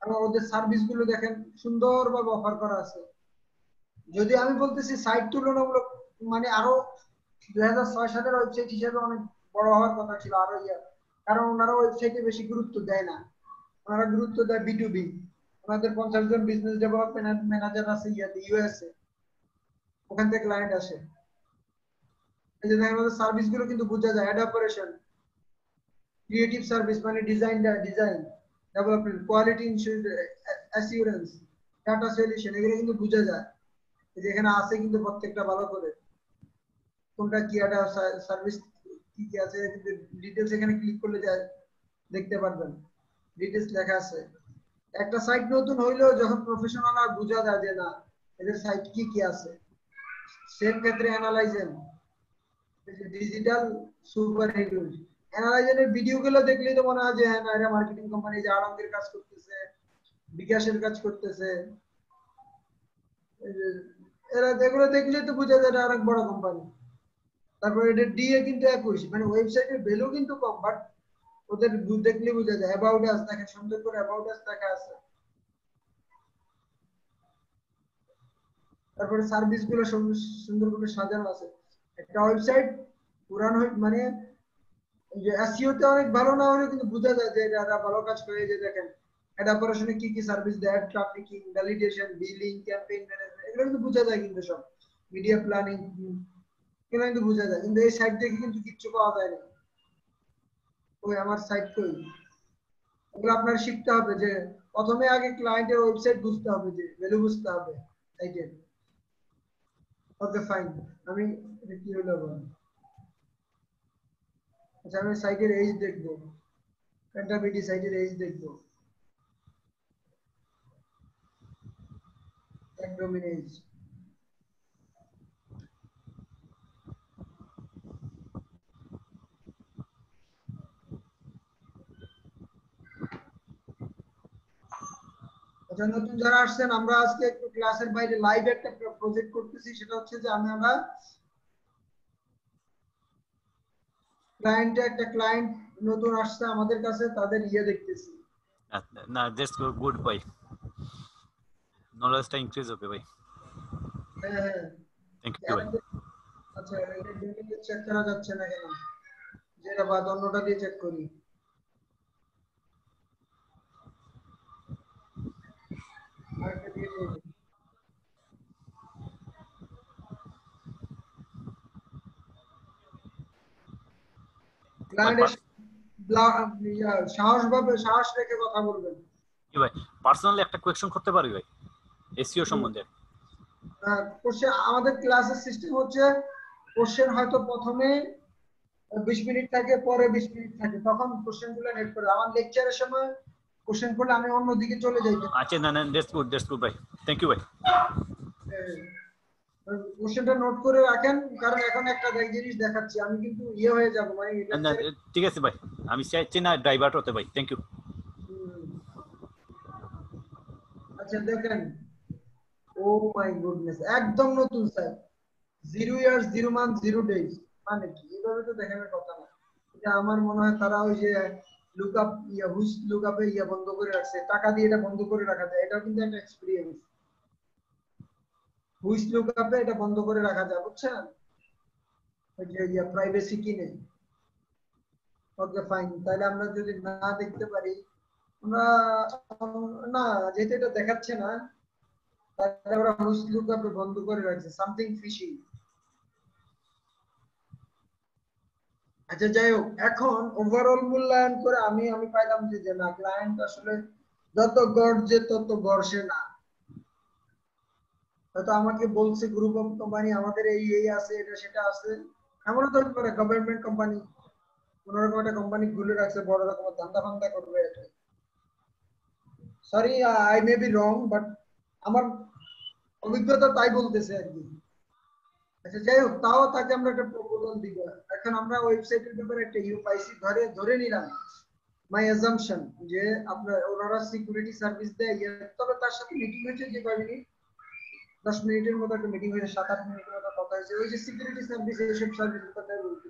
এবং ওদের সার্ভিস গুলো দেখেন সুন্দরভাবে অফার করা আছে। যদি আমি বলতেছি সাইট তুলনামূলক মানে আরো 2006 সালের ওয়েবসাইট হিসেবে অনেক বড় হওয়ার কথা ছিল আরো কারণ ওনারা ওয়েবসাইটে বেশি গুরুত্ব দেয় না, ওনারা গুরুত্ব দেয় B2B। ওনাদের 50 জন বিজনেস ডেভেলপমেন্ট ম্যানেজার আছে ইউএসএ, ওখান থেকে ক্লায়েন্ট আসে। এই যে দেখেন ওদের সার্ভিস গুলো কিন্তু বোঝা যায়, অ্যাড অপারেশন, ক্রিয়েটিভ সার্ভিস মানে design development, quality assurance, data solution, এগুলো কিন্তু বোঝা যায়। যেখানে আছে কিন্তু প্রত্যেকটা ভালো করে কোনটা কি একটা সার্ভিস কি কি আছে, কিন্তু ডিটেইলস এখানে ক্লিক করলে যায় দেখতে পারবেন, ডিটেইলস লেখা আছে। একটা সাইট নতুন হইলেও যখন প্রফেশনাল আর বোঝা যায় যে না এদের সাইট কি কি আছে। সেম ক্ষেত্রে অ্যানালাইজেন, ডিজিটাল সুপার হিরো, অ্যানালাইজেনের ভিডিও গুলো দেখলেই তো মনে হয় যে হ্যাঁ এরা মার্কেটিং কোম্পানি, যে আড়ঙ্গের কাজ করতেছে, বিকাশের কাজ করতেছে, এরা এগুলো দেখলে তো বোঝা যায় এটা অনেক বড় কোম্পানি। তারপর এটা ডিএ কিন্তু 21, মানে ওয়েবসাইটের ভ্যালু কিন্তু কম, বাট ওদের দেখলে বোঝা যায়। অ্যাবাউট আস দেখেন, সুন্দর করে অ্যাবাউট আস লেখা আছে। তারপরে সার্ভিস গুলো সুন্দর করে সাজানো আছে। একটা ওয়েবসাইট পুরান মানে যে এসইও তে অনেক ভালো না হলে কিন্তু বোঝা যায় যে এরা ভালো কাজ করে। যে দেখেন অ্যাড অপারেশনে কি কি সার্ভিস দেয়, trafficking, validation, billing, campaign management, এগুলো কিন্তু বোঝা যায়। কিন্তু সব মিডিয়া প্ল্যানিং এগুলো কিন্তু বোঝা যায়, কিন্তু এই সাইট থেকে কিন্তু কিচ্ছু পাওয়া যায় না। ওই আমার সাইট কই, এগুলো আপনার শিখতে হবে যে প্রথমে আগে ক্লায়েন্টের ওয়েবসাইট বুঝতে হবে, যে ভ্যালু বুঝতে হবে সাইটের। ওকে ফাইন, আমি এটা কি হলো বল। আচ্ছা আমি সাইটের এজ দেখবো, ফ্যান্টাবিটি সাইটের এজ দেখবো, ডোমেইন এজ। আচ্ছা নতুন যারা আসছেন, আমরা আজকে একটু ক্লাসের বাইরে লাইভ একটা প্রজেক্ট করতেছি। সেটা হচ্ছে যে আমরা একটা ক্লায়েন্ট নতুন আসছে আমাদের কাছে, তাদের দেখতেছি। না দ্যাটস গুড ভাই, নলেজটা ইনক্রিজ হবে ভাই। হ্যাঁ থ্যাংক ইউ ভাই। আচ্ছা এটা ডোমেইন চেক করা যাচ্ছে না কেন, যেটা বাদ অন্যটা দিয়ে চেক করি। আরেকটা দিয়ে দেব। ক্লায়েন্টের সাহস রেখে কথা বলবেন। কি ভাই পার্সোনালি একটা কোয়েশ্চন করতে পারি ভাই এসইও সম্বন্ধে? কোশ্চেন আমাদের ক্লাসের সিস্টেম হচ্ছে কোশ্চেন হয়তো প্রথমে 20 মিনিট থাকে, পরে 20 মিনিট থাকে, তখন কোশ্চেন গুলো নেট করে। আমার লেকচারের সময় কোশ্চেন করলে আমি অন্যদিকে চলে যাই। আচ্ছা না না দ্যাটস গুড ভাই, থ্যাংক ইউ ভাই। কোশ্চেনটা নোট করে রাখেন, কারণ এখন একটা জিনিস দেখাচ্ছি, আমি কিন্তু হয়ে যাব মানে না ঠিক আছে ভাই, আমি চাইছি না ড্রাইভার হতে ভাই, থ্যাংক ইউ। আচ্ছা দেখেন, ও মাই গুডনেস, একদম নতুন স্যার, 0 ইয়ার্স 0 মান্থ 0 ডেজ, মানে কি এভাবে তো দেখানোর কথা না। এটা আমার মনে হয় তারা ওই যে লুকআপ হুইচ লুকআপে বন্ধ করে রাখছে, টাকা দিয়ে এটা বন্ধ করে রাখা যায়। এটাও কিন্তু একটা এক্সপেরিয়েন্স, হুইচ লুকআপে এটা বন্ধ করে রাখা যায়, বুঝছেন? ওই যে প্রাইভেসি কিনে। ওকে ফাইন, তাহলে আমরা যদি না দেখতে পারি, আমরা না যেহেতু এটা দেখাচ্ছে না, তাহলে আমরা হুইচ লুকআপে বন্ধ করে রাখছে, সামথিং ফিশি। আচ্ছা যাই হোক, এখন ওভারঅল মূল্যায়ন করে আমি পাইলাম যে না, ক্লায়েন্ট আসলে যত গর্জে তত গর্ষে না। হয়তো আমাকে বলছে গ্রুপ অফ কোম্পানি আমাদের এই আছে, এটা সেটা আছে, এমনও তো হতে পারে গভর্নমেন্ট কোম্পানি, কোনোরকম একটা কোম্পানি খুলে রাখছে, বড় রকমের ধান্দা ফান্দা করবে। Sorry I may be wrong, but আমার অভিজ্ঞতা তাই বলতেছে আর কি। আচ্ছা যাই হোক, তাও তাকে আমরা একটা প্রপোজাল দিব। এখন আমরা ওয়েবসাইটের ব্যাপারে একটা ইউ পাইছি, ধরে নিলাম মাই অ্যাজাম্পশন যে আপনার ওনারা সিকিউরিটি সার্ভিস দেয়, তবে তার সাথে মিটিং হয়েছে যে কয় মিনিট, 10 মিনিটের মতো একটা মিটিং হয়েছে, 7-8 মিনিটের মতো কথা হয়েছে, ওই যে সিকিউরিটি সার্ভিস এইসব সার্ভিসের কথা বলতে।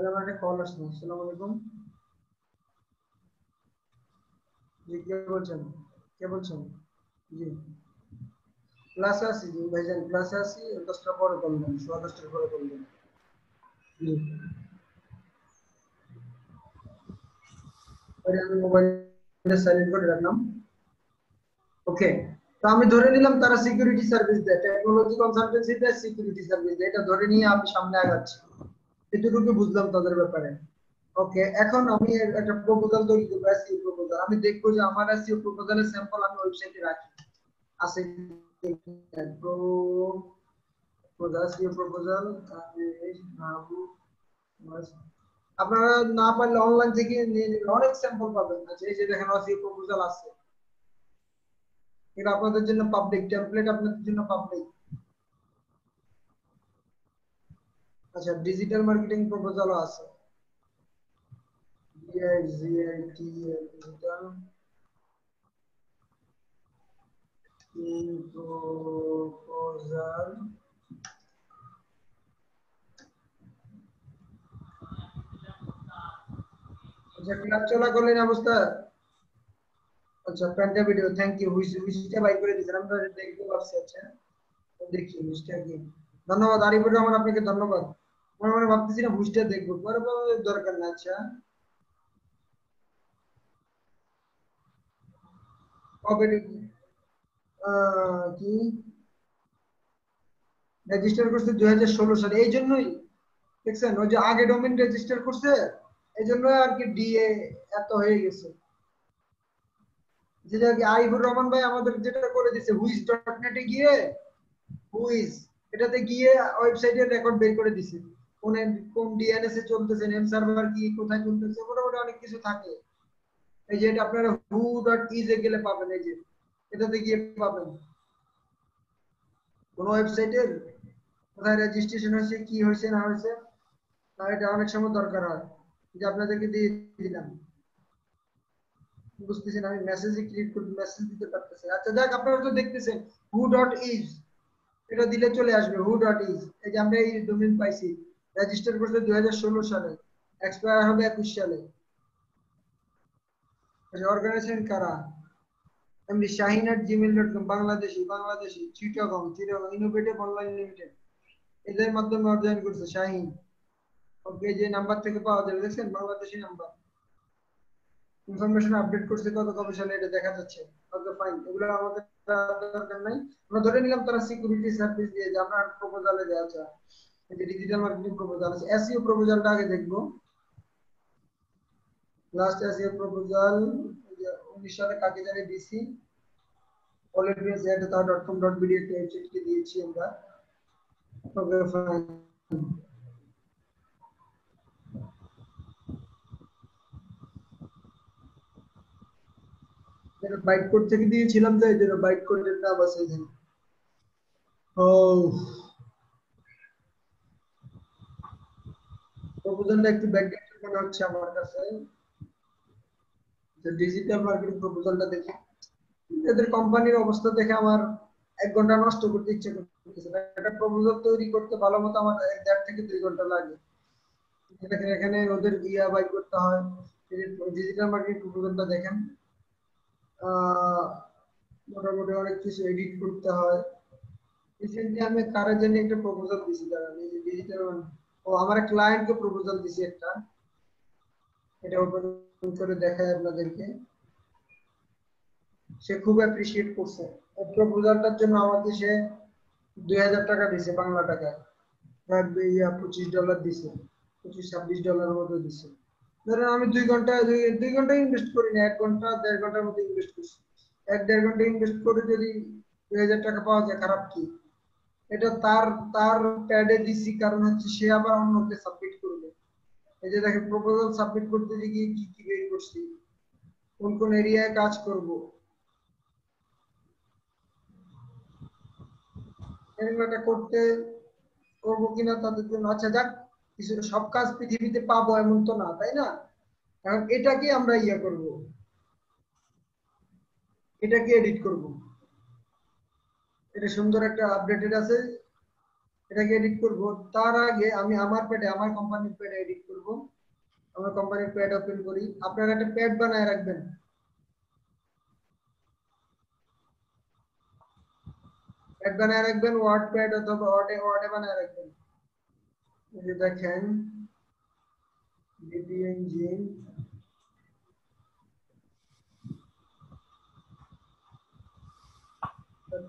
আমার একটা কল আসছে। আসসালামু আলাইকুম। জি কে বলছেন? জি ক্লাসে আছি জি ভাইজান, ক্লাসে আছি, 10টার পরে করবেন, 10টার পরে করবেন। জি আমি মোবাইলটা সাইলেন্ট করে রাখলাম। ওকে, তো আমি ধরে নিলাম তারা সিকিউরিটি সার্ভিস দেয়, টেকনোলজি কনসালটেন্সি দেয়, সিকিউরিটি সার্ভিস দেয়, এটা ধরে নিয়ে আমি সামনে আগাচ্ছি, এটুকু বুঝলাম তাদের ব্যাপারে। ওকে, এখন আমি একটা প্রপোজাল তৈরি করব, এসইও প্রপোজাল। আমি দেখবো যে আমার এসইও প্রপোজালের স্যাম্পল আমি ওয়েবসাইটে রাখি আছে প্রপোজাল। আপনারা না পারলে অনলাইন থেকে নিয়ে নেবেন, অনেক স্যাম্পল পাবেন। আচ্ছা এই যে দেখেন এসইও প্রপোজাল আছে, এটা আপনাদের জন্য পাবলিক, টেমপ্লেট আপনাদের জন্য পাবলিক। আচ্ছা ডিজিটাল মার্কেটিং প্রপোজালও আছে, ডিজিটাল প্রপোজাল। আচ্ছা ক্লাস চলাকালীন অবস্থা। আচ্ছা প্যান্টা ভিডিও, থ্যাংক ইউ। হুইসটা বাই করে দিয়েছেন, আমরা দেখতে পাচ্ছি। আচ্ছা দেখি হুইসটা কি। ধন্যবাদ আরিফুর রহমান, আপনাকে ধন্যবাদ। মনে মনে ভাবতেছি না হুইসটা দেখবো, পরে দরকার না। আচ্ছা কবে কি রেজিস্টার করছে 2016 সালে, এই জন্যই দেখছেন ওই যে আগে ডোমেইন রেজিস্টার করছে, এই জন্য আর কি ডিএ এত হয়ে গেছে। যেটা কি আরিফুর রহমান ভাই আমাদের যেটা করে দিছে, হুইস.নেট এ গিয়ে হুইস এটাতে গিয়ে ওয়েবসাইটের রেকর্ড বের করে দিছে, কোন ডিএনএস এ চলতেছে, নেম সার্ভার কি কোথায় চলতেছে, মোটামুটি অনেক কিছু থাকে। এই যে এটা আপনারা who.is এ গেলে পাবেন, এই যে এটাতে গিয়ে পাবেন কোন ওয়েবসাইটের কোথায় রেজিস্ট্রেশন হয়েছে, কি হয়েছে না হয়েছে। না এটা অনেক সময় দরকার হয়, যে আপনাদেরকে দিয়ে দিলাম। বুঝতেছেন আমি মেসেজে ক্লিক করে মেসেজ দিতে পারতেছি। আচ্ছা যাক, আপনারা তো দেখতেছেন who.is, এটা দিলে চলে আসবে who.is। এই যে আমরা এই ডোমেইন পাইছি, রেজিস্টার করতে 2016 সালে, এক্সপায়ার হবে 21 সালে। অর্গানাইজেশন কারা? এমনি shahin@gmail.com, Bangladeshi Chittagong innovative online limited, এদের মাধ্যমে অর্জন করছে শাহিন। ওকে, যে নাম্বার থেকে পাওয়া যাবে দেখছেন, বাংলাদেশি নাম্বার। ইনফরমেশন আপডেট করছে কবে সালে, এটা দেখা যাচ্ছে। ওকে ফাইন, এগুলো আমাদের দরকার নাই। আমরা ধরে নিলাম তারা সিকিউরিটি সার্ভিস দিয়ে, যে আমরা প্রপোজালে দেওয়া আছে এই যে ডিজিটাল মার্কেটিং প্রপোজাল আছে। এসইও প্রপোজালটা আগে দেখবো। লাস্ট এসইও প্রপোজাল 19 সালে কাকে জানি দিছি, already@tar.com.bd একটা ওয়েবসাইটকে দিয়েছি আমরা। ওকে ফাইন, এটা বাইট কোড থেকে দিয়েছিলাম, যে এটা বাইট কোডের নাম আছে এখানে। ও প্রপোজালটা একটু ব্যাকডেটেড মনে হচ্ছে আমার কাছে, যে ডিজিটাল মার্কেটিং প্রপোজালটা দেখে এদের কোম্পানির অবস্থা দেখে আমার 1 ঘন্টা নষ্ট করতে ইচ্ছে করতেছে না। একটা প্রপোজাল তৈরি করতে ভালো মতো আমার 1.5 থেকে 2 ঘন্টা লাগে। দেখেন এখানে ওদের বাই করতে হয়। ডিজিটাল মার্কেটিং প্রপোজালটা দেখেন, মোটামুটি অনেক কিছু এডিট করতে হয়। রিসেন্টলি আমি কারোর জন্য একটা প্রপোজাল দিছি, ডিজিটাল আমার ক্লায়েন্টকে প্রপোজাল দিছি একটা, এটা ওপেন করে দেখাই আপনাদেরকে। সে খুব অ্যাপ্রিশিয়েট করছে প্রপোজালটার জন্য। আমাকে সে 2000 টাকা দিছে, বাংলা টাকায় $25 দিছে, $25-26 মতো দিছে। ধরেন আমি 2 ঘন্টা ইনভেস্ট করি না, 1 ঘন্টা 1.5 ঘন্টার মতো ইনভেস্ট করছি। 1-1.5 ঘন্টা ইনভেস্ট করে যদি 2000 টাকা পাওয়া যায়, খারাপ কি? এটা তার প্যাডে দিছি, কারণ হচ্ছে সে আবার অন্যকে সাবমিট করবে। এই যে দেখেন প্রপোজাল সাবমিট করতে গিয়ে কি কি বের করছি, কোন কোন এরিয়ায় কাজ করব, এগুলোটা করতে করবো কিনা তাদের জন্য। আচ্ছা যাক, কিছু সব কাজ পৃথিবীতে পাবো এমন তো না, তাই না? এখন এটাকে আমরা ইয়ে করব, এটাকে এডিট করব। এটা সুন্দর একটা আপডেটেড আছে, এটাকে এডিট করব। তার আগে আমি আমার প্যাডে, আমার কোম্পানির প্যাডে এডিট করব। আমার কোম্পানির প্যাড ওপেন করি। আপনারা একটা প্যাড বানায় রাখবেন, প্যাড বানায় রাখবেন, ওয়ার্ড প্যাড অথবা ওয়ার্ডে বানায় রাখবেন। এই যে দেখেন বিপি ইঞ্জিন,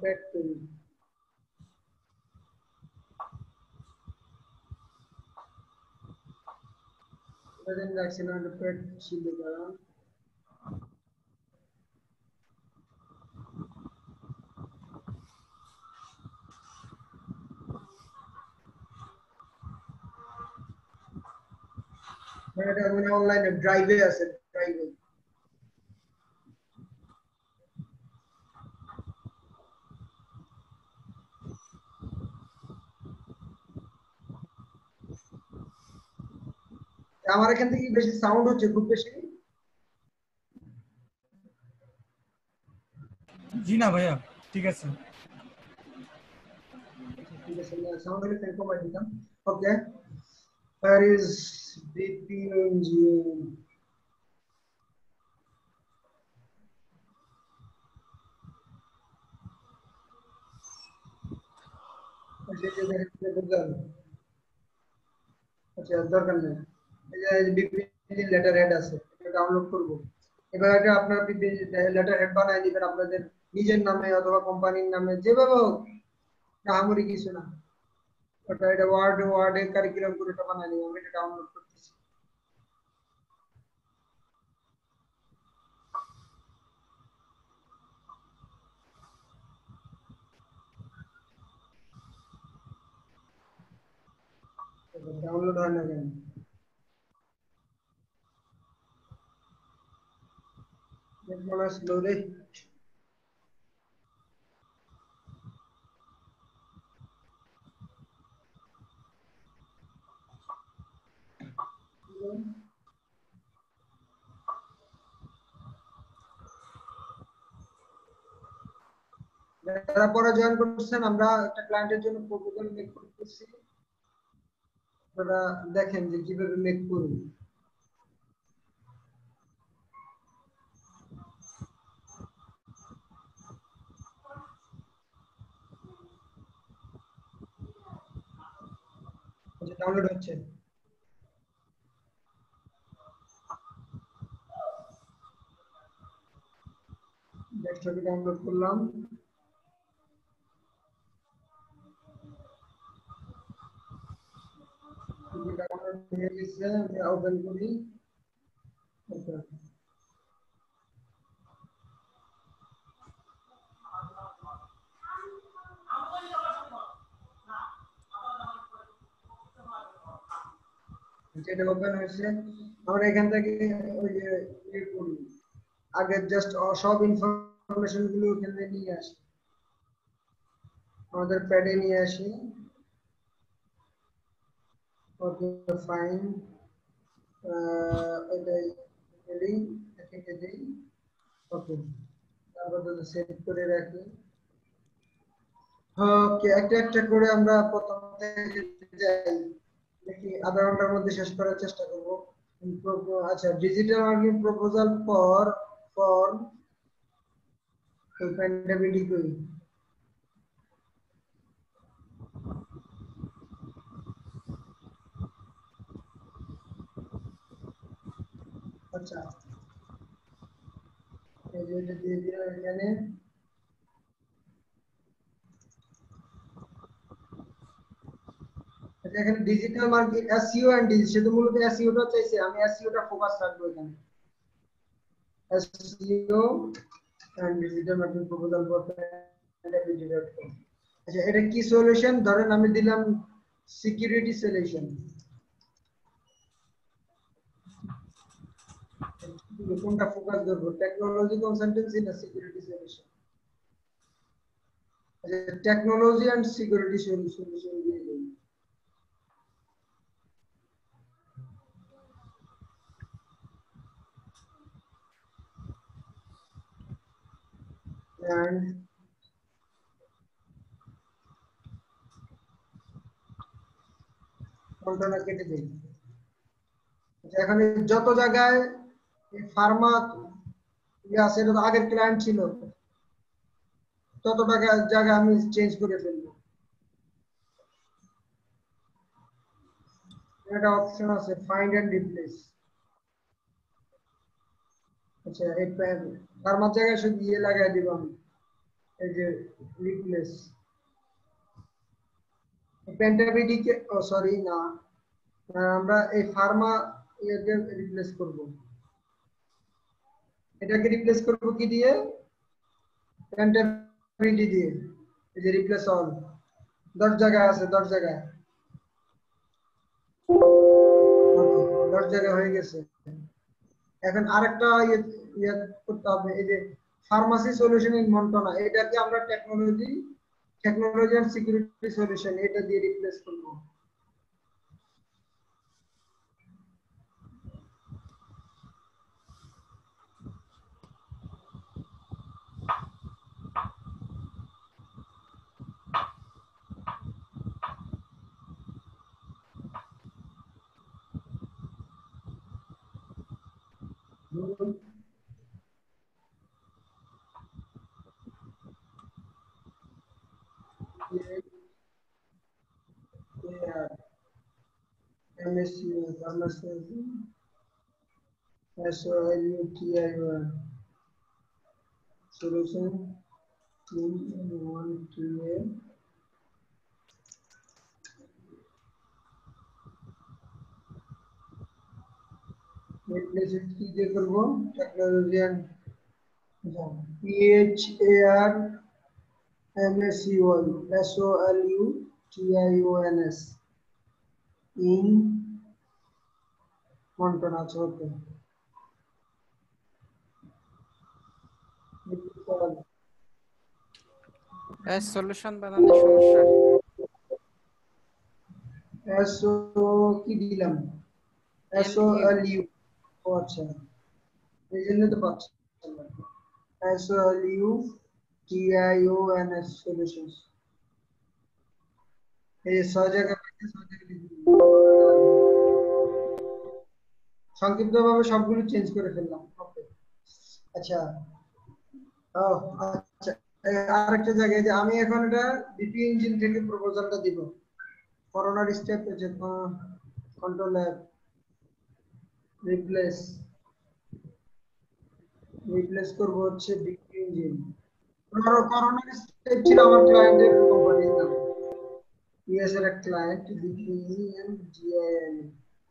প্যাড তৈরি রাখছি না, প্যাড ছিল কারণ এটা মানে অনলাইনে ড্রাইভে আছে, ড্রাইভে। আমার এখান থেকে বেশি সাউন্ড হচ্ছে, খুব বেশি? জি না ভাইয়া, ঠিক আছে। ঠিক আছে, সাউন্ড হলে ফের কমাই দিতাম। ওকে, where is BP engine? আচ্ছা দরকার নেই, এই যে বিপি ইঞ্জিন লেটার হেড আছে, এটা ডাউনলোড করব। এবার এটা আপনার বিপি লেটার হেড বানায় দিবেন আপনাদের নিজের নামে অথবা কোম্পানির নামে, যেভাবে হোক, আহামরি কিছু না। ওটা এটা ওয়ার্ডে কারিকুলাম করে এটা বানায় নিব। আমি এটা ডাউনলোড করতেছি। ডাউনলোড হয় না কেন? মনে স্লো রে। যারা পরে জয়েন করছেন, আমরা একটা ক্লায়েন্টের জন্য প্রপোজাল মেক করতেছি, আপনারা দেখেন যে কিভাবে মেক করব। আচ্ছা ডাউনলোড হচ্ছে, ডেস্কটপে ডাউনলোড করলাম। ডাউনলোড হয়ে গেছে, আমি ওপেন করি। আচ্ছা যেটা ওপেন হয়েছে, আমরা এখান থেকে ওই যে ইয়ে করি, আগে জাস্ট সব ইনফরমেশন গুলো এখানে নিয়ে আসি, আমাদের প্যাডে নিয়ে আসি। ওকে ফাইন, এটাই দিই, এটাকে দিই। ওকে, তারপর সেভ করে রাখি। ওকে, একটা একটা করে আমরা প্রথম থেকে যাই, দেখি আধা ঘন্টার মধ্যে শেষ করার চেষ্টা করব। আচ্ছা, ডিজিটাল মার্কেটিং প্রপোজাল ফর প্যান্ডাবিডি করি। আচ্ছা এই যে এটা দিয়ে দিলাম এখানে। আচ্ছা, এখানে digital market SEO and digital, সে তো মূলত এসইওটা চাইছে, আমি এসইওটা ফোকাস রাখবো এখানে। SEO and digital marketing proposal for প্যান্ডাবিডি.com। আচ্ছা, এটা কি সলিউশন? ধরেন আমি দিলাম সিকিউরিটি সলিউশন। কোনটা ফোকাস করব, টেকনোলজি কনসালটেন্সি না security solution? Technology and security solution দিয়ে দিই। and কোনটা কেটে দেই। এখানে যত জায়গায় ফার্মা আছে এটা তো আগের ক্লায়েন্ট ছিল, তত জায়গা আমি চেঞ্জ করে ফেলবো। এটা অপশন আছে ফাইন্ড এন্ড রিপ্লেস। আচ্ছা এই ফার্মার জায়গায় শুধু ইয়ে লাগাই দিব আমি, এই যে রিপ্লেস পেন্টাবিডিকে, ও সরি না, আমরা এই ফার্মা ইয়েকে রিপ্লেস করব। এটাকে রিপ্লেস করব কি দিয়ে? পেন্টাবিডি দিয়ে। এই যে রিপ্লেস অল 10 জায়গায় আছে, 10 জায়গায়, ওকে 10 জায়গায় হয়ে গেছে। এখন আরেকটা ইয়ে করতে হবে, এই যে ফার্মাসি সলিউশন ইন মন্টনা, এটাকে আমরা টেকনোলজি এন্ড সিকিউরিটি সলিউশন এটা দিয়ে রিপ্লেস করব। MSc pharmacy SOLUTION solution 212A replace কি দিয়ে করব? Technology and PHAR MSCOL SOLUTIONS in Montana okay. Solution বানানোর সমস্যা। SO কি দিলাম? SOLU, ও আচ্ছা এই জন্য তো পাচ্ছি SOLUTIONS solutions। এই 6 জায়গা পাইছে, 6 জায়গা সংক্ষিপ্তভাবে সবগুলো চেঞ্জ করে ফেললাম। ওকে আচ্ছা, ও আচ্ছা আরেকটা জায়গায় যে আমি এখন এটা বিপি ইঞ্জিন থেকে প্রপোজালটা দিব। করোনার স্টেপ আছে কন্ট্রোল অ্যাপ রিপ্লেস করব হচ্ছে বিপি ইঞ্জিন। করোনার স্টেপ ছিল আমার ক্লায়েন্টের কোম্পানির নাম, ইউএস এর এক ক্লায়েন্ট বিপিএন জিআইএন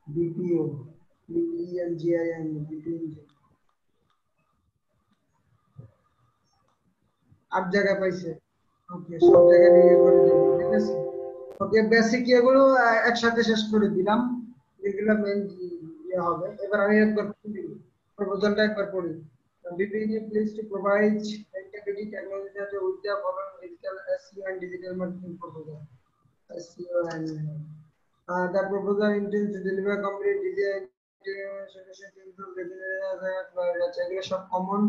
বিপিও বিপিএন জিআইএন বিপি ইঞ্জিন 8 জায়গা পাইছে। ওকে সব জায়গা নিয়ে করে দেব, ঠিক আছে। ওকে বেসিক এগুলো একসাথে শেষ করে দিলাম, এগুলো মেইন ইয়ে হবে। এবার আমি একবার প্রপোজালটা একবার পড়ি। BPE please to provide integrity technology with the following digital SEO and digital marketing proposal. SEO and the proposal intends to deliver complete design solution to improve revenue এগুলো সব কমন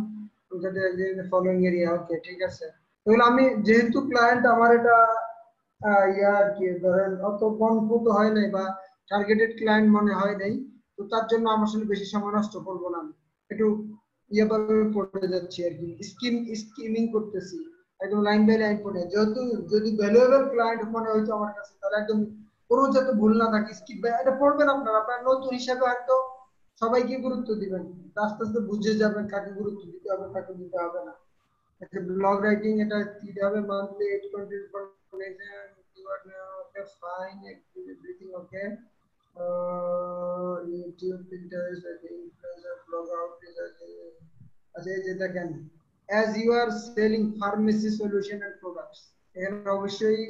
ফলোইং এরিয়া। ওকে ঠিক আছে, তাহলে আমি যেহেতু client আমার এটা ইয়ার কি ধরেন অত কনফুট হয় নাই বা টার্গেটেড ক্লায়েন্ট মনে হয় নাই, তো তার জন্য আমার আসলে বেশি সময় নষ্ট করব না, আমি একটু ইয়ে ভাবে পড়ে যাচ্ছি আর কি, স্কিমিং করতেছি একদম লাইন বাই লাইন পড়ে। যেহেতু যদি ভ্যালুয়েবল ক্লায়েন্ট মনে হইতো আমার কাছে, তাহলে একদম কোনো যাতে ভুল না থাকে স্কিপ বাই এটা পড়বেন আপনারা। আপনার নতুন হিসাবে হয়তো সবাইকে গুরুত্ব দিবেন, আস্তে আস্তে বুঝে যাবেন কাকে গুরুত্ব দিতে হবে কাকে দিতে হবে না। একটা ব্লগ রাইটিং এটা দিতে হবে monthly 8 content information keyword okay fine everything okay. YouTube Pinterest influencer blog outreach আচ্ছা এই যে দেখেন as you are selling pharmacy solution and products, এখানে অবশ্যই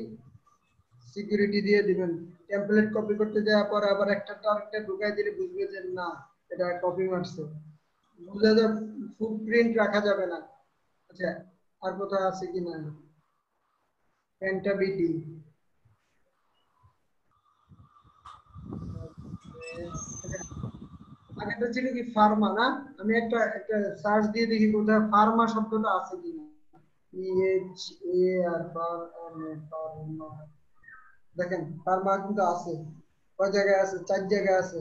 সিকিউরিটি দিয়ে দিবেন। টেমপ্লেট কপি করতে যাওয়ার পর আবার একটা আরেকটা ঢুকাই দিলে বুঝবে যে না এটা কপি মারছে, বুঝলে যে ফুটপ্রিন্ট রাখা যাবে না। আচ্ছা আর কোথাও আছে কি না? পেন্টাবিডি আগেটা ছিল কি ফার্মা না, আমি একটা সার্চ দিয়ে দেখি কোথায় ফার্মা শব্দটা আছে কিনা। ফার্মা, দেখেন ফার্মা কিন্তু আছে, কয় জায়গায় আছে, 4 জায়গায় আছে।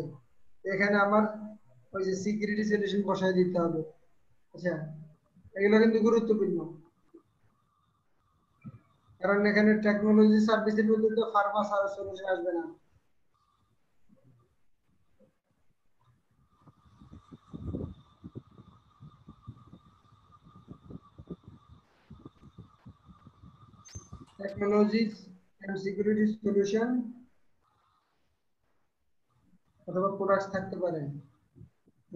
এখানে আমার ওই যে সিকিউরিটি সলিউশন বসায় দিতে হবে। আচ্ছা, এগুলো কিন্তু গুরুত্বপূর্ণ, কারণ এখানে টেকনোলজি সার্ভিসের মধ্যে তো ফার্মা সলিউশন আসবে না। টেকনোলজিস এন্ড সিকিউরিটি সলিউশন অথবা প্রোডাক্টস থাকতে পারে।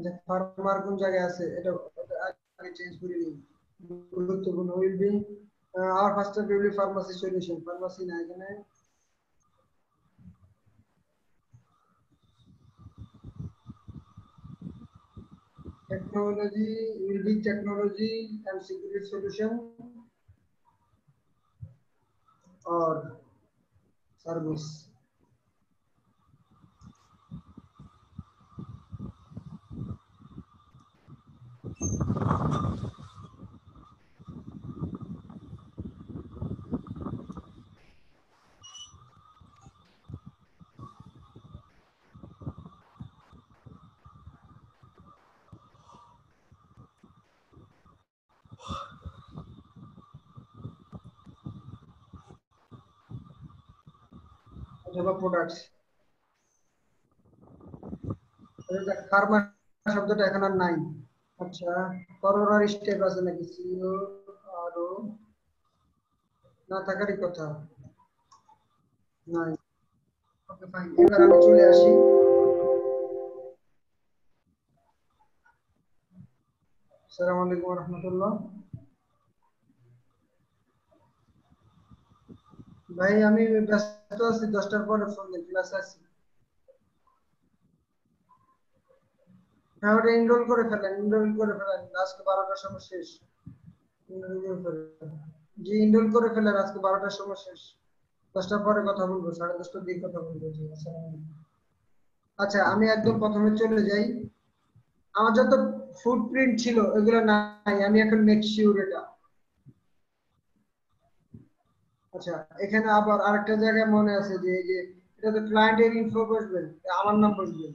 যে ফার্মার কোন জায়গায় আছে এটা আগে চেঞ্জ করে নিই, গুরুত্বপূর্ণ। Will be our first step will be pharmacy solution, pharmacy না এখানে technology will be technology and security solution or service. অথবা প্রোডাক্টস। ফার্মা শব্দটা এখন আর নাই। আচ্ছা, করোনার স্টেপ আছে নাকি? সিও আরো না থাকারই কথা, নাই। ওকে ফাইন, এবার আমি চলে আসি। আসসালামু আলাইকুম ওয়া রাহমাতুল্লাহ। ভাই আমি ব্যস্ত আছি, 10টার পরে ফোন দিন, ক্লাস আছে। হ্যাঁ, ওটা এনরোল করে ফেলেন, আজকে 12টার সময় শেষ। জি, এনরোল করে ফেলেন, আজকে 12টার সময় শেষ। 10টার পরে কথা বলবো, 10:30টার দিকে কথা বলবো। জি, আসসালামু আলাইকুম। আচ্ছা, আমি একদম প্রথমে চলে যাই। আমার যত ফুটপ্রিন্ট ছিল এগুলো নাই, আমি এখন মেক শিওর এটা। আচ্ছা, এখানে আবার আরেকটা জায়গায় মনে আছে যে এই যে এটা তো ক্লায়েন্টের ইনফো বসবে, আমার নাম বসবে,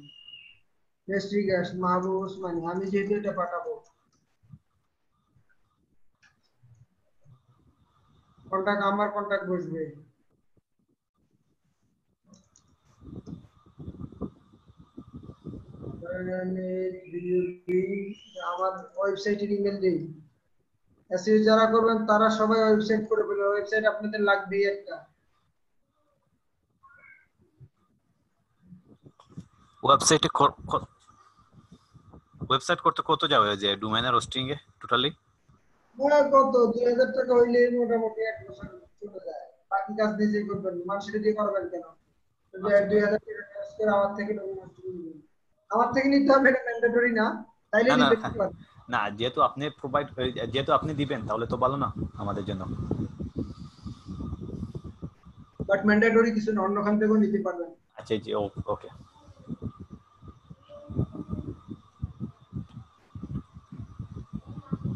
মেস্ট্রি গ্যাস মাহবুব ওসমানী, আমি যেহেতু এটা পাঠাবো। কন্টাক্ট আমার কন্টাক্ট বসবে। আমার ওয়েবসাইটের ইমেল দিই, এসইও যারা করবেন তারা সবাই ওয়েবসাইট করে ফেলবে। ওয়েবসাইট আপনাদের লাগবেই একটা। ওয়েবসাইট করতে কত যাবে যে ডোমেইনের হোস্টিং এ টোটালি? কত 2000 টাকা হইলে মোটামুটি 1 বছর চলে যায়। বাকি কাজ নিজেই করবেন, মানুষের দিয়ে করবেন কেন? 2000 টাকা খরচ করে আমার থেকে আমার থেকে নিতে হবে, এটা ম্যান্ডেটরি না, তাইলে না না নিতে পারবেন। না, যেহেতু আপনি দিবেন তাহলে তো ভালো না আমাদের জন্য। বাট ম্যান্ডেটরি কিছু না, অন্য খান থেকেও নিতে পারবেন। আচ্ছা জি, ওকে।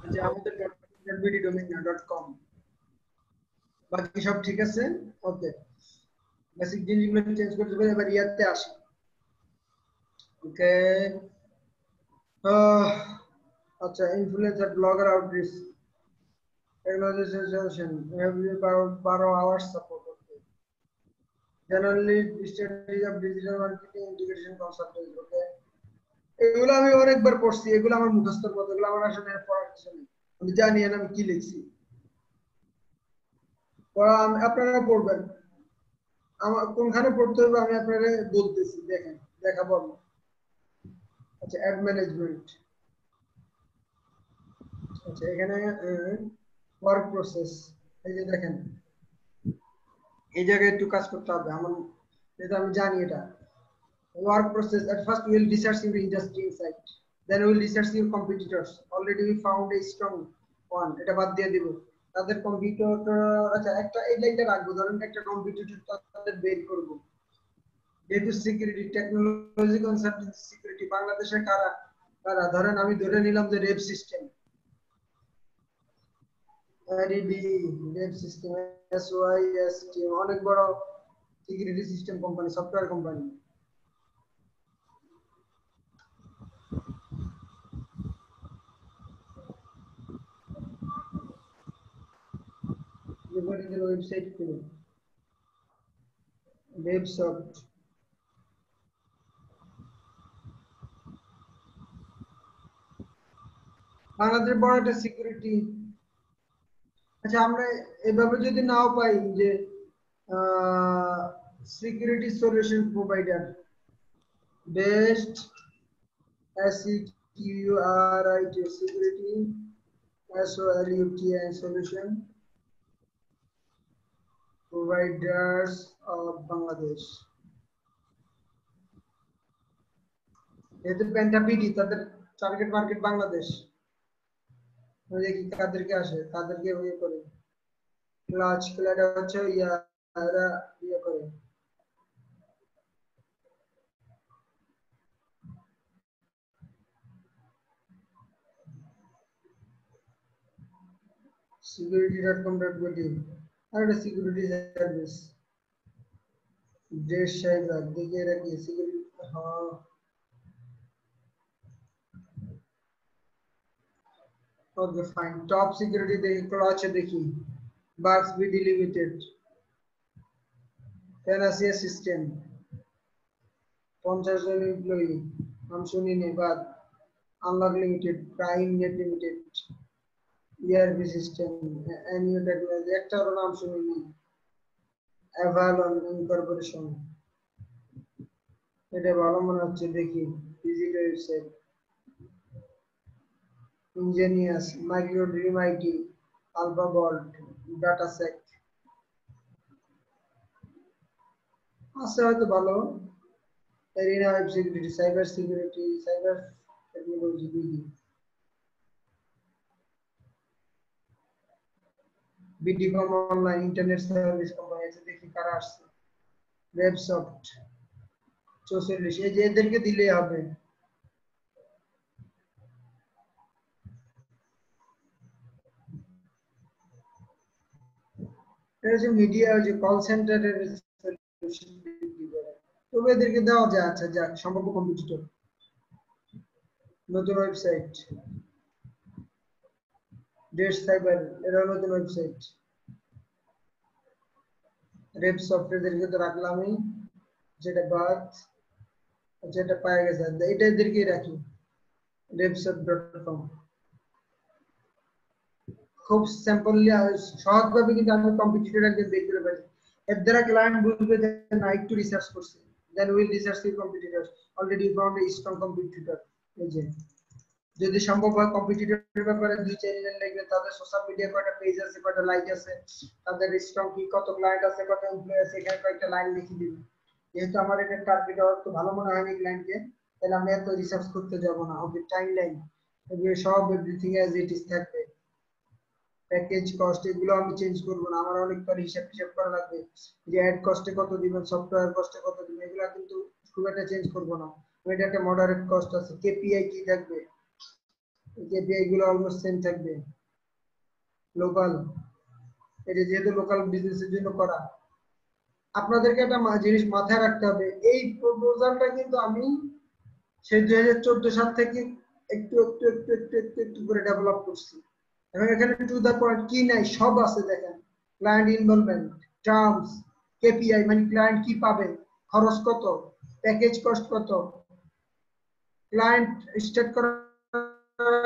আচ্ছা, আমাদের .bddomain.com বাকি সব ঠিক আছে। ওকে, বেসিক জিনিসগুলো চেঞ্জ করতে হবে। এবার ইয়াতে আসি। ওকে, আচ্ছা, influencer blogger outreach technology solution every 12 hours support. Okay, generally strategy of digital marketing integration consultant. Okay, এগুলো আমি অনেকবার পড়ছি, এগুলো আমার মুখস্থের মতো, এগুলো আমার আসলে পড়ার কিছু নেই, আমি জানি না আমি কি লিখছি। আপনারা পড়বেন, আমার কোনখানে পড়তে হবে আমি আপনাদের বলতেছি, দেখেন দেখাবো আমি। আচ্ছা, অ্যাড ম্যানেজমেন্ট। আচ্ছা, এখানে ওয়ার্ক প্রসেস, এই যে দেখেন এই জায়গায় একটু কাজ করতে হবে আমার, এটা আমি জানি। এটা work process. At first we will research your industry insight, then we will research your competitors. Already we found a strong one, এটা বাদ দিয়ে দিব। তাদের কম্পিউটার, আচ্ছা একটা এই লাইনটা রাখবো, ধরেন একটা কম্পিউটার তাদের বের করব, যেহেতু সিকিউরিটি টেকনোলজি কনসালটেন্সি সিকিউরিটি বাংলাদেশে কারা কারা, ধরেন আমি ধরে নিলাম যে rep system, RED, rep system, SOIST, অনেক বড় security system company, software company. এদের ওয়েবসাইট খুলুন, ওয়েবসফট, বাংলাদেশ বড় একটা সিকিউরিটি। আচ্ছা আমরা এভাবে যদি নাও পাই যে security solution provider, best SECURIT, security SOLUTI solution providers of Bangladesh, এদের পেন্টাপিডি, তাদের টার্গেট মার্কেট বাংলাদেশ, দেখি কাদেরকে আসে, তাদেরকে ইয়ে করে ক্লাচ ক্লাড হচ্ছে এরা ইয়ে করে security.com.bd, আর এটা সিকিউরিটি সার্ভিস, দেশ সাইবার, দেখি এরা কি সিকিউরিটি, হ্যাঁ ওকে ফাইন, টপ সিকিউরিটি দেখি, ক্লাচে দেখি, বাক্স বিডি লিমিটেড, প্যানাসিয়া সিস্টেম, 50 জন এমপ্লয়ি, নাম শুনিনি, বাদ, unlock limited, prime net limited, ERP system, এনিও টেকনোলজি, একটারও নাম শুনিনি, অ্যাভালন ইনকর্পোরেশন, এটা ভালো মনে হচ্ছে, দেখি visit website, engineers, micro dream IT, alpha vault, datasec আছে হয়তো ভালো, arena web security, cyber security, cyber technology, BDCom online internet service company, আছে দেখি কারা আসছে, ওয়েবসফট 44, এই যে এদেরকে দিলেই হবে। এটা যে মিডিয়া, যে কল সেন্টারের সলিউশন বিক্রি করে, তবে এদেরকে দেওয়া যায়। আচ্ছা যাক, সম্ভাব্য কম্পিটিটর, নতুন ওয়েবসাইট, দেশ সাইবার, এরা নতুন ওয়েবসাইট, রেপ সফটওয়্যারদেরকে তো রাখলামই, যেটা বাদ, যেটা পাওয়া গেছে এটা এদেরকেই রাখি, repsop.com। খুব সিম্পলি সহজভাবে কিন্তু আমি কম্পিটিটরকে বের করে পারি, এর দ্বারা ক্লায়েন্ট বুঝবে যে না একটু রিসার্চ করছে, then will research the competitors, already found a strong competitor. এই যে যদি সম্ভব হয় কম্পিটিটরের ব্যাপারে 2-4 লাইন লিখবে, তাদের সোশ্যাল মিডিয়া কয়টা পেজ আছে, কয়টা লাইক আছে, তাদের স্ট্রং কি, কত ক্লায়েন্ট আছে, কত এমপ্লয়ি আছে, এখানে কয়েকটা লাইন লিখে দিবেন। যেহেতু আমার এটা টার্গেট হওয়ার তো ভালো মনে হয়নি ক্লায়েন্টকে, তাহলে আমি এত রিসার্চ করতে যাব না। ওকে, টাইমলাইন এগুলো সব এভরিথিং অ্যাজ ইট ইজ থাকবে, প্যাকেজ কস্ট এগুলো আমি চেঞ্জ করব না, আমার অনেকবার হিসাব করা লাগবে যে অ্যাড কস্টে কত দিবেন, সফটওয়্যার কস্টে কত দিবেন, এগুলো কিন্তু খুব একটা চেঞ্জ করব না। এটা একটা মডারেট কস্ট আছে, কেপিআই কি থাকবে, কেপিআই গুলো অলমোস্ট সেম থাকবে, লোকাল, এটা যেহেতু লোকাল বিজনেসের জন্য করা। আপনাদেরকে একটা জিনিস মাথায় রাখতে হবে, এই প্রপোজালটা কিন্তু আমি সেই 2014 সাল থেকে একটু একটু একটু একটু একটু একটু করে ডেভেলপ করছি, এবং এখানে টু দা পয়েন্ট কি নাই সব আছে দেখেন, ক্লায়েন্ট ইনভলভমেন্ট, টার্মস, কেপিআই মানে ক্লায়েন্ট কি পাবে, খরচ কত, প্যাকেজ কস্ট কত, ক্লায়েন্ট স্টার্ট করার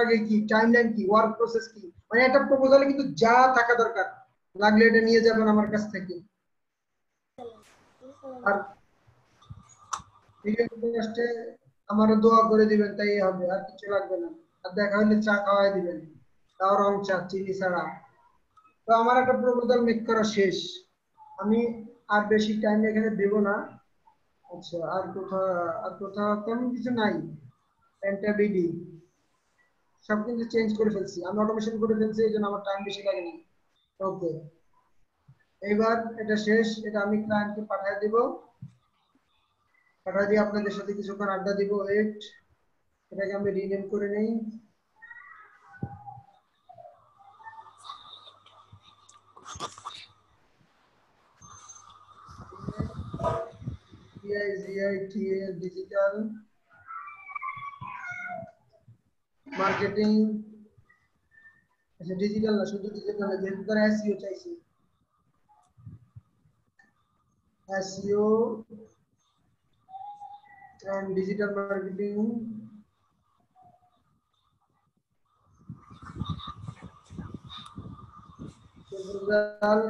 আগে কি, টাইমলাইন কি, ওয়ার্ক প্রসেস কি, মানে একটা প্রপোজালে কিন্তু যা থাকা দরকার, লাগলে এটা নিয়ে যাবেন আমার কাছ থেকে। আর রিকোয়েস্টে আমারও দোয়া করে দিবেন, তাই হবে, আর কিছু লাগবে না। আর দেখা হলে চা খাওয়াই দিবেন, তাও রং চা, চিনি ছাড়া। তো আমার একটা প্রপোজাল মেক করা শেষ, আমি আর বেশি টাইম এখানে দেব না। আচ্ছা আর কোথাও তেমন কিছু নাই, পেন্টাবিডি সব কিন্তু চেঞ্জ করে ফেলছি, আমি অটোমেশন করে ফেলছি, এই জন্য আমার টাইম বেশি লাগেনি। ওকে, এবার এটা শেষ, এটা আমি ক্লায়েন্টকে পাঠিয়ে দিব, পাঠিয়ে দিয়ে আপনাদের সাথে কিছুক্ষণ আড্ডা দিব। ওয়েট, এটাকে আমি রিনেম করে নেই। ডিজিটাল মার্কেটিং, আচ্ছা ডিজিটাল না, শুধু ডিজিটাল না, যেহেতু তারা এসইও চাইছে, SEO and digital marketing, proposal,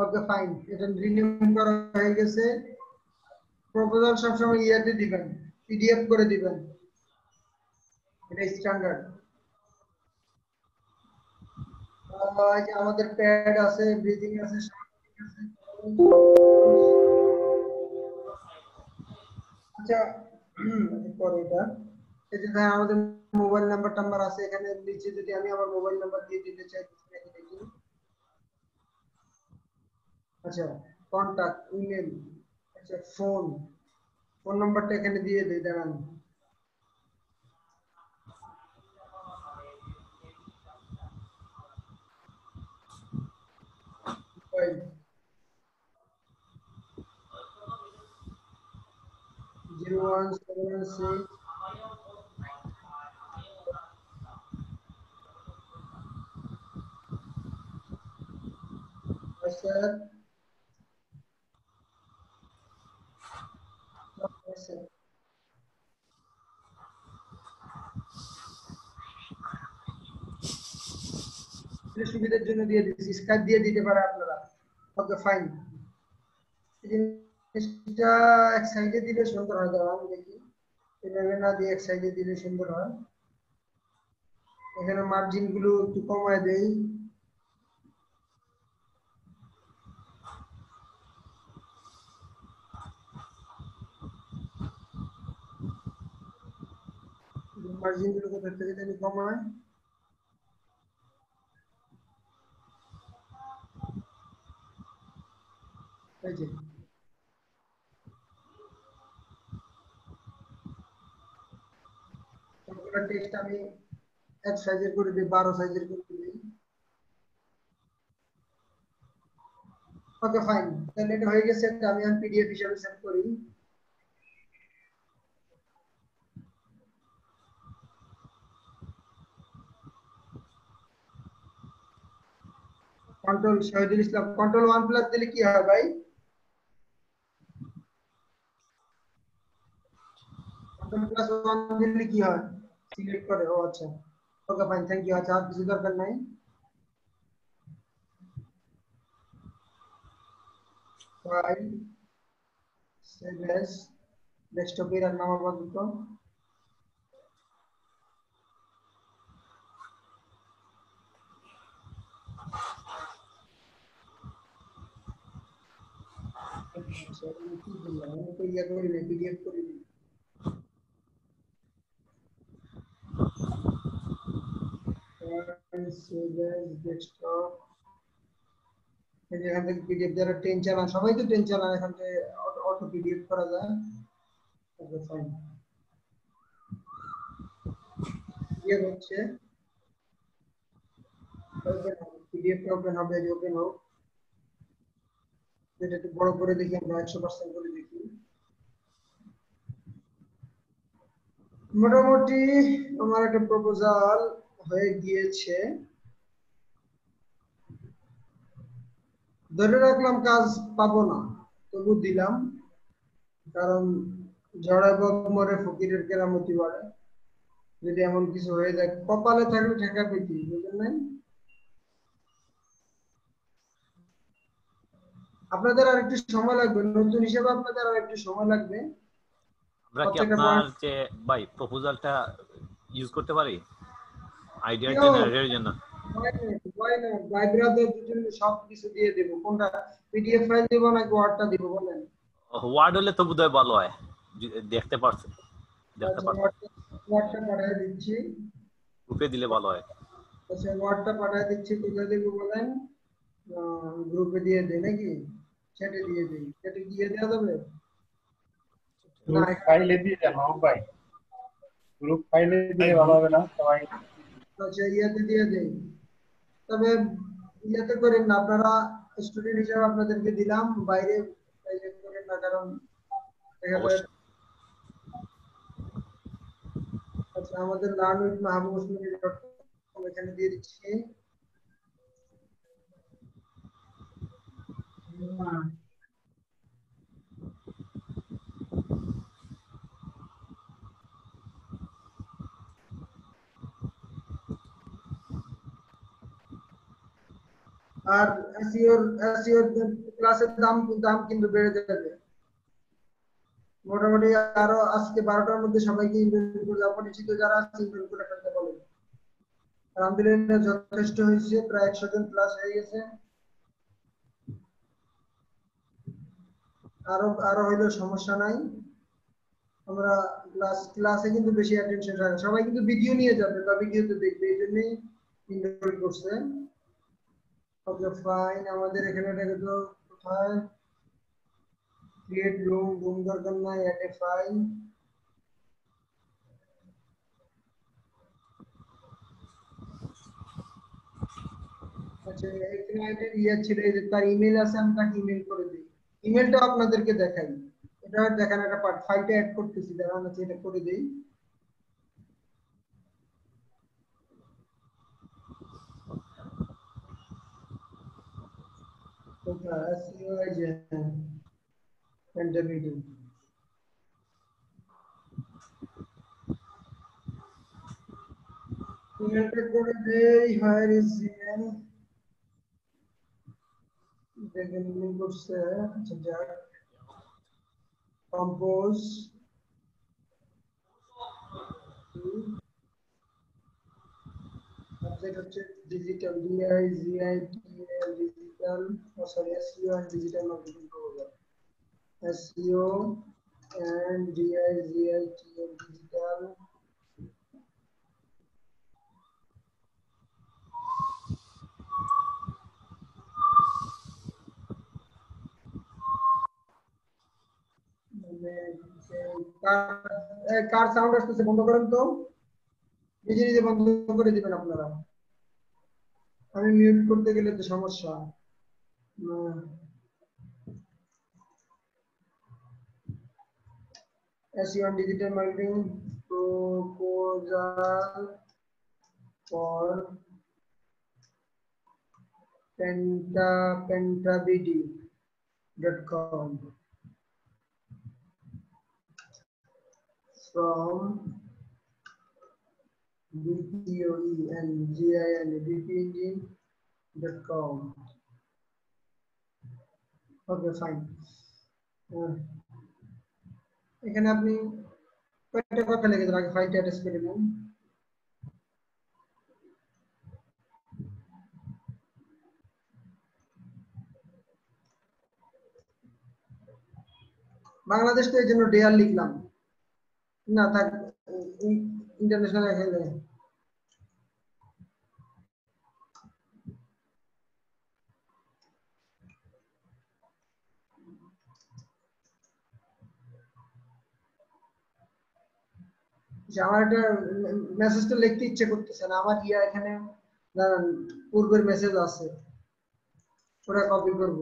okay fine, এটা রিনিউ করা হয়ে গেছে। প্রপোজাল সবসময় ইয়াতে দিবেন, পিডিএফ করে দিবেন, এটা স্ট্যান্ডার্ড। আমাদের প্যাড আছে, ব্রিদিং আছে, আচ্ছা পরে এটা এই যে আমাদের মোবাইল নাম্বার আছে এখানে নিচে, যদি আমি আমার মোবাইল নাম্বার দিয়ে দিতে চাই দেখি। আচ্ছা কন্টাক্ট, ইমেল, আচ্ছা ফোন নাম্বারটা এখানে দিয়ে দেই, দাঁড়ান। Right. 01716 sir. সুবিধার জন্য দিয়ে দিচ্ছি, স্কাইপ দিয়ে দিতে পারে আপনারা। ওকে ফাইন, জিনিসটা এক সাইডে দিলে সুন্দর হয়, দাঁড়ান দেখি, এভাবে না দিয়ে এক সাইডে দিলে সুন্দর হয়। এখানে মার্জিন গুলো একটু কমায় দেই, মার্জিন গুলো কোথা থেকে জানি কমায়। এই যে টেক্সট আমি এক সাইজের করে দিই, 12 সাইজের করে দিই। ওকে ফাইন, তাহলে এটা হয়ে গেছে, এটা আমি পিডিএফ হিসেবে সেভ করি। কন্ট্রোল শহীদুল ইসলাম, কন্ট্রোল 1+ দিলে কি হয় ভাই? কন্ট্রোল +1 দিলে কি হয়? সিলেক্ট করে, ও আচ্ছা ওকে ফাইন, থ্যাংক ইউ। আচ্ছা আর কিছু দরকার নাই। ফাইল সেভ অ্যাজ ডেস্কটপে রান নাম আপাতত। আচ্ছা আমি কি বললাম, আমি তো ইয়া করি না, পিডিএফ করে দিই। ফাইল সেভ অ্যাজ ডেস্কটপ, এখান থেকে পিডিএফ, যারা টেন চালান, সবাই তো টেন চালান, এখান থেকে অটো পিডিএফ করা যায়। ওকে ফাইন, ইয়ে হচ্ছে পিডিএফ ওপেন হবে, ওপেন হোক, এটা একটু বড় করে দেখি, আমরা 100% করে দেখি। মোটামুটি আমার একটা প্রপোজাল হয়ে গিয়েছে, ধরে রাখলাম কাজ পাবো না, তবু দিলাম, কারণ জড়াই বাবু মরে ফকিরের কেরামতি বাড়ে, যদি এমন কিছু হয়ে যায় কপালে থাকলে ঠেকাবে কি, বুঝলেন নাই? আপনাদের আর একটু সময় লাগবে, নতুন হিসেবে আপনাদের আর একটু সময় লাগবে। আমরা কি আপনার যে ভাই প্রপোজালটা ইউজ করতে পারি আইডিয়া জেনারেটরের জন্য? why not ভাই ব্রাদার দুজনে সব কিছু দিয়ে দেব, কোনটা পিডিএফ ফাইল দেব নাকি ওয়ার্ডটা দেব বলেন? ওয়ার্ড হলে তো বোধহয় ভালো হয়, দেখতে পারছে, দেখতে আচ্ছা পারছে, ওয়ার্ডটা পাঠিয়ে দিচ্ছি। গ্রুপে দিলে ভালো হয়। আচ্ছা ওয়ার্ডটা পাঠিয়ে দিচ্ছি, কোথায় দেব বলেন? গ্রুপে দিয়ে দেই নাকি চ্যাটে দিয়ে দেই? চ্যাটে দিয়ে দেওয়া যাবে না? গ্রুপ ফাইলে দিয়ে দেন মাহবুব ভাই, গ্রুপ ফাইলে দিলে ভালো হবে না সবাই? আচ্ছা ইয়াতে দিয়ে দেই, তবে ইয়াতে করেন না আপনারা, স্টুডেন্ট হিসেবে আপনাদেরকে দিলাম, বাইরে বাইরে করেন না, কারণ দেখা যায়। অবশ্যই। আচ্ছা আমাদের লার্ন উইথ মাহবুব হোসেন.com এখানে দিয়ে দিচ্ছি। আর এসইওর ক্লাসের দাম কিন্তু বেড়ে যাবে মোটামুটি। আরো আজকে 12টার মধ্যে সবাইকে ইনভাইট করে দেওয়া, পরিচিত যারা আছে ইনভাইট করে ফেলতে বলেন। আলহামদুলিল্লাহ যথেষ্ট হয়েছে, প্রায় 100 জন প্লাস হয়ে গেছে। আরো হইলেও সমস্যা নাই, আমরা ক্লাসে কিন্তু বেশি অ্যাটেনশন রাখি, সবাই কিন্তু ভিডিও নিয়ে যাবে বা ভিডিওতে দেখবে, এই জন্যই ইনভাইট করছে। ওকে ফাইন, আমাদের এখানে এটা তো কোথায় ক্রিয়েট রুম দরকার নাই, অ্যাড এ ফাইল। আচ্ছা এখানে একটা ইয়ে ছিল, এই যে তার ইমেল আছে, আমি তাকে ইমেল করে দিই। ইমেলটা আপনাদেরকে দেখাই, এটা দেখান একটা পার্ট, ফাইলটা অ্যাড করতেছি, দাঁড়ান আছে এটা করে দেই। ওটা এসইও এই যে ইন্টারভিউ ইমেলটা করে দেই। হায়ার ইজ জিমেল, দেখেন ইমেল করছে। আচ্ছা যাক, কম্পোজ সাবজেক্ট হচ্ছে digital, D I G I T L digital, sorry SEO and digital marketing proposal, SEO and D I G I T L digital. কার সাউন্ড আসতেছে? বন্ধ করেন তো, নিজে নিজে বন্ধ করে দিবেন আপনারা, আমি মিউট করতে গেলে তো সমস্যা। SEO and digital marketing proposal for pentabd.com from BPOE and GIN bpeng.com. Okay, fine. এখানে আপনি কয়েকটা কথা লিখে দেন, আগে ফাইলটা অ্যাটাচ করে নেন। বাংলাদেশ তো এই জন্য ডেয়ার লিখলাম না, থাক ইন্টারন্যাশনাল এখানে। আমার একটা মেসেজটা লিখতে ইচ্ছে করতেছে না, আমার ইয়া এখানে দাঁড়ান, পূর্বের মেসেজ আছে, ওরা কপি করব।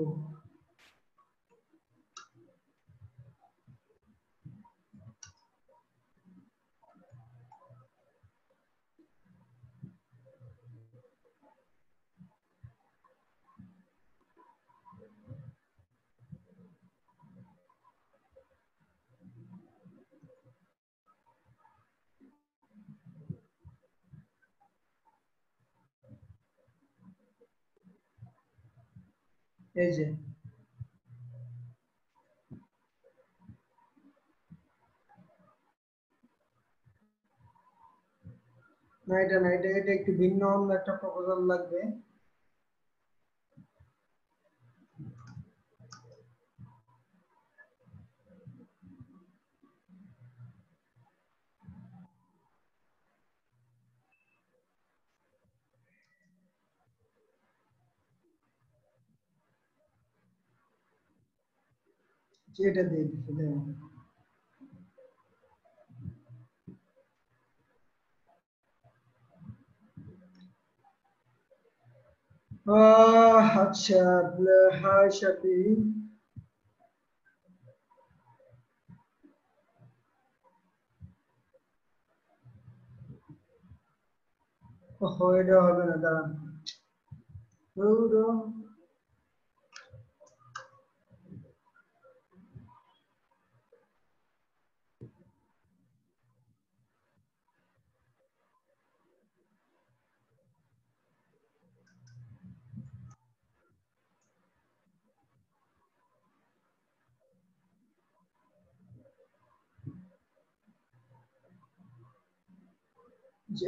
এই যে না এটা না, এটা একটু ভিন্ন অন্য একটা প্রপোজাল লাগবে। এটা দিয়ে দিচ্ছি, দেখুন। আচ্ছা, হাই শাফি। এটা হবে না, দাঁড়ান।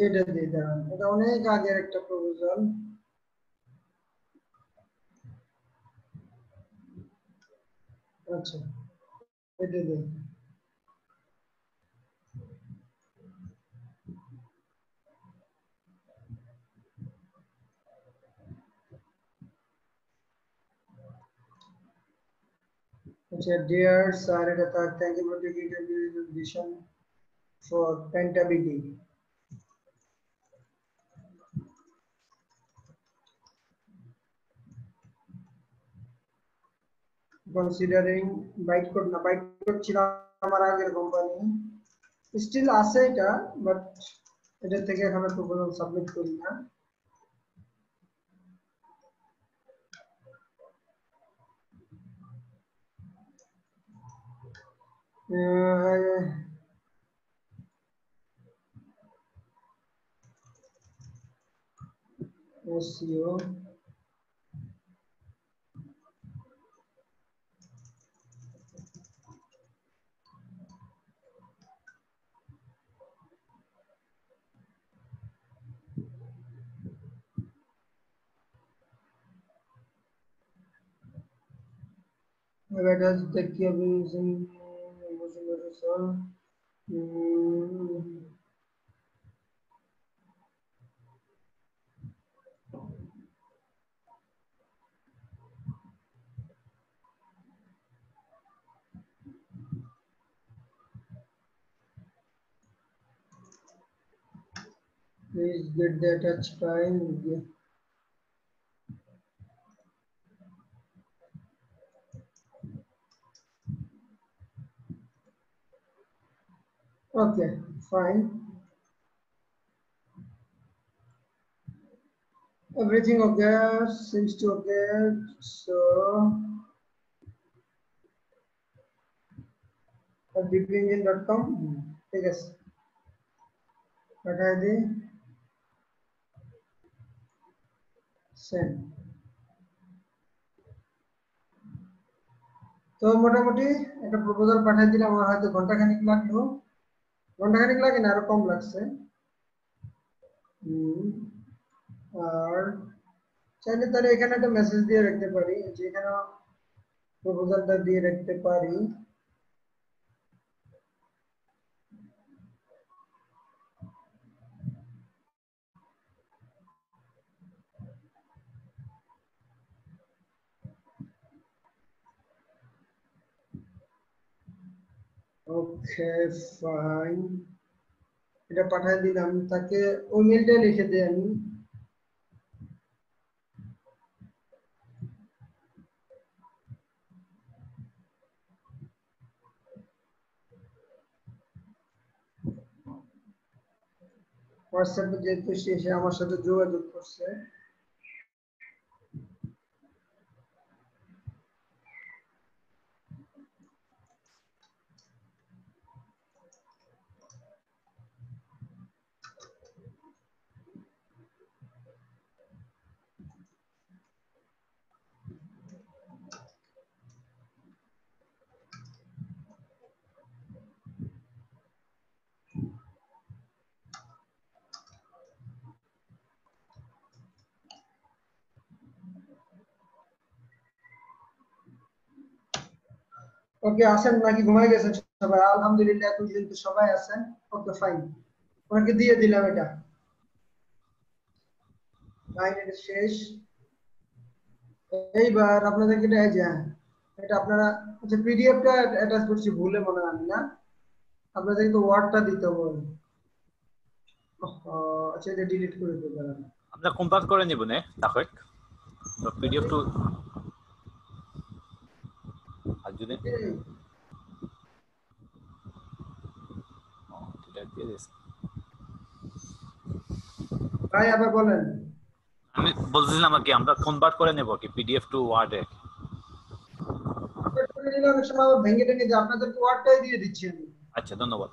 এটা দিয়ে দাঁড়ান, এটা অনেক আগের একটা প্রপোজাল। আচ্ছা, এটা দিয়ে আচ্ছা, ডিয়ার স্যার, এটা তার thank you for taking decision for PentaBD. Considering byte code না, বাইট কোড ছিল আমার আগের কোম্পানি, স্টিল আছে এটা, বাট এটা থেকে এখনো প্রপোজাল সাবমিট করি না। SEO where does the key of using please get the attached file. Okay, fine. Everything okay, seems to okay. So bpengine.com, ঠিক আছে, পাঠাই দিই, সেন্ড। তো মোটামুটি একটা প্রপোজাল পাঠিয়ে দিলাম, আমার হয়তো ঘন্টাখানিক লাগলো, ঘন্টাখানিক লাগে না, আরো কম লাগছে। আর চাইলে তাহলে এখানে একটা মেসেজ দিয়ে রাখতে পারি, যেখানে প্রপোজালটা দিয়ে রাখতে পারি। ওকে, ফাইন, এটা পাঠিয়ে দিলাম তাকে, ওই মেলটা লিখে দিই আমি। হোয়াটসঅ্যাপে যেহেতু সে আমার সাথে যোগাযোগ করছে, ওকে, আসেন নাকি ঘুমাই গেছেন সবাই? আলহামদুলিল্লাহ এতদিন তো সবাই আছেন। ওকে ফাইন, ওনাকে দিয়ে দিলাম এটা। লাইন এটা শেষ। এইবার আপনাদেরকে এটা এই যে এটা আপনারা আচ্ছা পিডিএফটা অ্যাটাচ করছি ভুলে মনে হয় আমি না, আপনাদেরকে তো ওয়ার্ডটা দিতে হবে। আচ্ছা এটা ডিলিট করে দেবেন। আমরা কনভার্ট করে নিব না তাহলে পিডিএফ টু আর যদি ভাই আবার বলেন। আমি বলছিলাম কি আমরা কনভার্ট করে নেব কি পিডিএফ টু ওয়ার্ডে। অনেক সময় আবার ভেঙে ভেঙে যে আপনাদেরকে ওয়ার্ডটাই দিয়ে দিচ্ছি আমি। আচ্ছা ধন্যবাদ।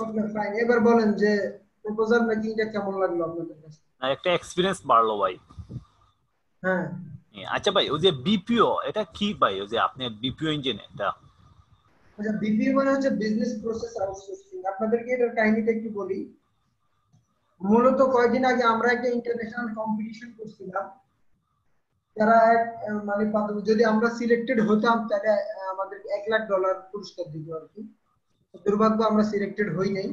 ওকে ফাইন, এবার বলেন যে প্রপোজাল মেকিংটা কেমন লাগলো আপনাদের কাছে? না একটা এক্সপেরিয়েন্স বাড়লো ভাই। হ্যাঁ আচ্ছা ভাই ওই যে বিপিও এটা কি ভাই, ওই যে আপনি বিপিও ইঞ্জিন এটা? আচ্ছা বিপিও মানে হচ্ছে বিজনেস প্রসেস আউটসোর্সিং। আপনাদেরকে এটার কাহিনীটা একটু বলি। মূলত কয়েকদিন আগে আমরা একটা ইন্টারন্যাশনাল কম্পিটিশন করছিলাম, যারা মানে যদি আমরা সিলেক্টেড হতাম তাহলে আমাদের $1,00,000 পুরস্কার দিত আর কি। দুর্ভাগ্য আমরা সিলেক্টেড হই নাই।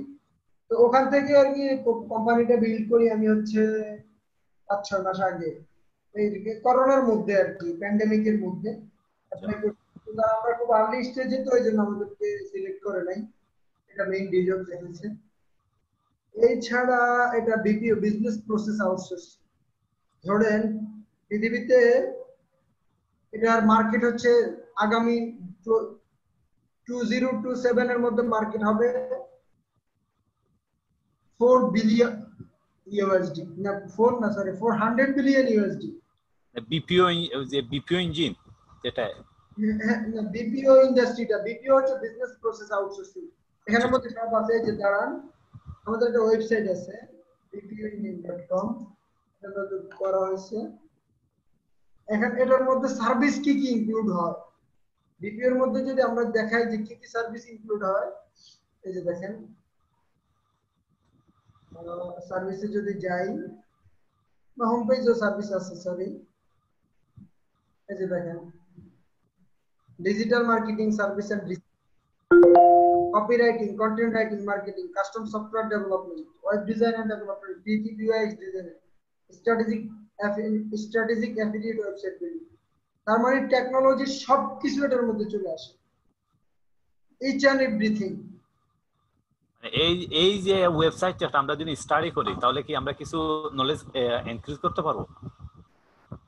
তো ওখান থেকে আর কি কোম্পানিটা বিল্ড করি আমি হচ্ছে 5-6 মাস আগে, এই করোনার মধ্যে আর কি, প্যান্ডেমিকের মধ্যে। আমরা খুব আর্লি স্টেজে, তো এই জন্য আমাদেরকে সিলেক্ট করে নাই, এটা মেইন রিজন দেখেছে। এই ছাড়া এটা বিপিও বিজনেস প্রসেস আউটসোর্সিং। ধরেন পৃথিবীতে এটার মার্কেট হচ্ছে আগামী 2027 এর মধ্যে মার্কেট হবে 4 বিলিয়ন ইউএসডি, না 4 না সরি 400 বিলিয়ন ইউএসডি। বিপিও যে বিপিও ইঞ্জিন যেটা বিপিও ইন্ডাস্ট্রিটা, বিপিও হচ্ছে বিজনেস প্রসেস আউটসোর্সিং। এখানের মধ্যে সব আছে, যে দাঁড়ান আমাদের একটা ওয়েবসাইট আছে bpoengine.com, এটা করা হয়েছে। এখন এটার মধ্যে সার্ভিস কি কি ইনক্লুড হয়, বিপিও এর মধ্যে যদি আমরা দেখাই যে কি কি সার্ভিস ইনক্লুড হয়, এই যে দেখেন সার্ভিসে যদি যাই বা হোম পেজে সার্ভিস আছে, সরি এই যে দেখেন digital marketing service and copywriting, content writing, marketing, custom software development, web design and development, creative UX design, strategic affiliate website building। তার মানে টেকনোলজি সবকিছু এটার মধ্যে চলে আসে, each and everything। এই এই যে ওয়েবসাইটটা আমরা যদি স্টাডি করি তাহলে কি আমরা কিছু নলেজ ইনক্রিজ করতে পারবো?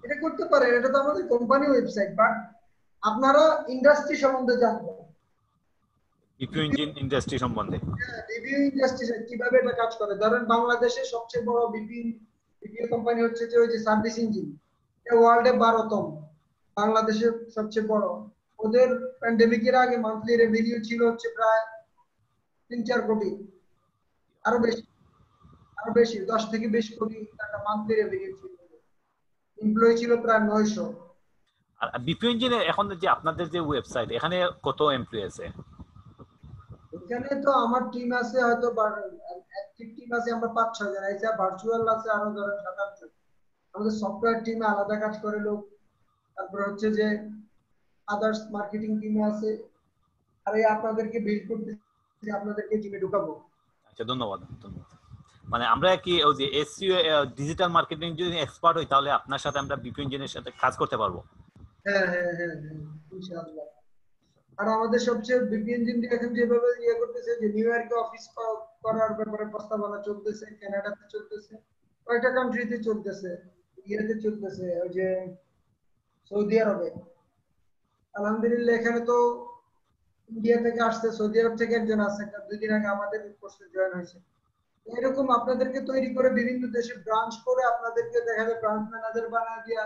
এটা করতে পারেন, এটা তো আমাদের কোম্পানি ওয়েবসাইট, বাট আপনারা ইন্ডাস্ট্রি সম্বন্ধে জানবেন, বিপিও ইঞ্জিন ইন্ডাস্ট্রি সম্বন্ধে। বিপিও ইন্ডাস্ট্রি কিভাবে এটা কাজ করে। ধরেন বাংলাদেশের সবচেয়ে বড় বিপিও কোম্পানি হচ্ছে যে ওই যে সার্ভিস ইঞ্জিন, এটা ওয়ার্ল্ডে 12তম, বাংলাদেশে সবচেয়ে বড়। ওদের প্যান্ডেমিকের আগে মান্থলি রেভিনিউ ছিল হচ্ছে প্রায় 3-4 কোটি, আরো বেশি 10 থেকে 20 কোটি টাকা মান্থলি রেভিনিউ ছিল। এমপ্লয়ি ছিল প্রায় 900। আর বিপিও ইঞ্জিনে এখন যে আপনাদের যে ওয়েবসাইট, এখানে কত এমপ্লয়ি আছে? এখানে তো আমার টিম আছে হয়তো অ্যাক্টিভ টিম আছে আমরা 5-6 জন, আছে ভার্চুয়াল আছে আরো ধরেন 7-8 জন। আমাদের সফটওয়্যার টিমে আলাদা কাজ করে লোক, তারপর হচ্ছে যে আদার্স মার্কেটিং টিমে আছে, আর এই আপনাদেরকে বিল্ড করতে আপনাদেরকে টিমে ঢুকাবো। আচ্ছা ধন্যবাদ। মানে আমরা কি ওই যে এসইও ডিজিটাল মার্কেটিং যদি এক্সপার্ট হই তাহলে আপনার সাথে আমরা বিপিও ইঞ্জিনের সাথে কাজ করতে পারবো? হ্যাঁ ইনশাআল্লাহ। আর আমাদের সবচেয়ে বিপিও ইঞ্জিন এখন যেভাবে করতেছে যে নিউ ইয়র্কে অফিস করার ব্যাপারে প্রস্তাবনা চলতেছে, কানাডাতে চলতেছে, কয়েকটা কান্ট্রিতে চলতেছে, ইয়েতে চলতেছে, ওই যে সৌদি আরবে। আলহামদুলিল্লাহ এখানে তো ইন্ডিয়া থেকে আসছে, সৌদি আরব থেকে একজন আছে, 2 দিন আগে আমাদের কোর্সে জয়েন হয়েছে। এরকম আপনাদেরকে তৈরি করে বিভিন্ন দেশে ব্রাঞ্চ করে আপনাদেরকে দেখা যায় ব্রাঞ্চ ম্যানেজার বানায় দিয়া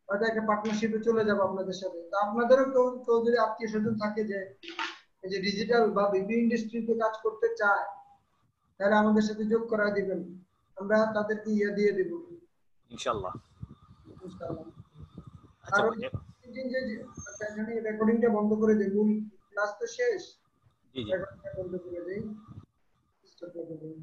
হয়তো একটা পার্টনারশিপে চলে যাবো আপনাদের সাথে। তো আপনাদেরও কেউ যদি আত্মীয় স্বজন থাকে যে এই যে ডিজিটাল বা বিপিও ইন্ডাস্ট্রিতে কাজ করতে চায়, তাহলে আমাদের সাথে যোগ করা দিবেন, আমরা তাদেরকে দিয়ে দেব ইনশাআল্লাহ। আর এখানে রেকর্ডিংটা বন্ধ করে দেব, ক্লাস তো শেষ। জি রেকর্ডিংটা বন্ধ করে দেই, স্টপ করে দেই।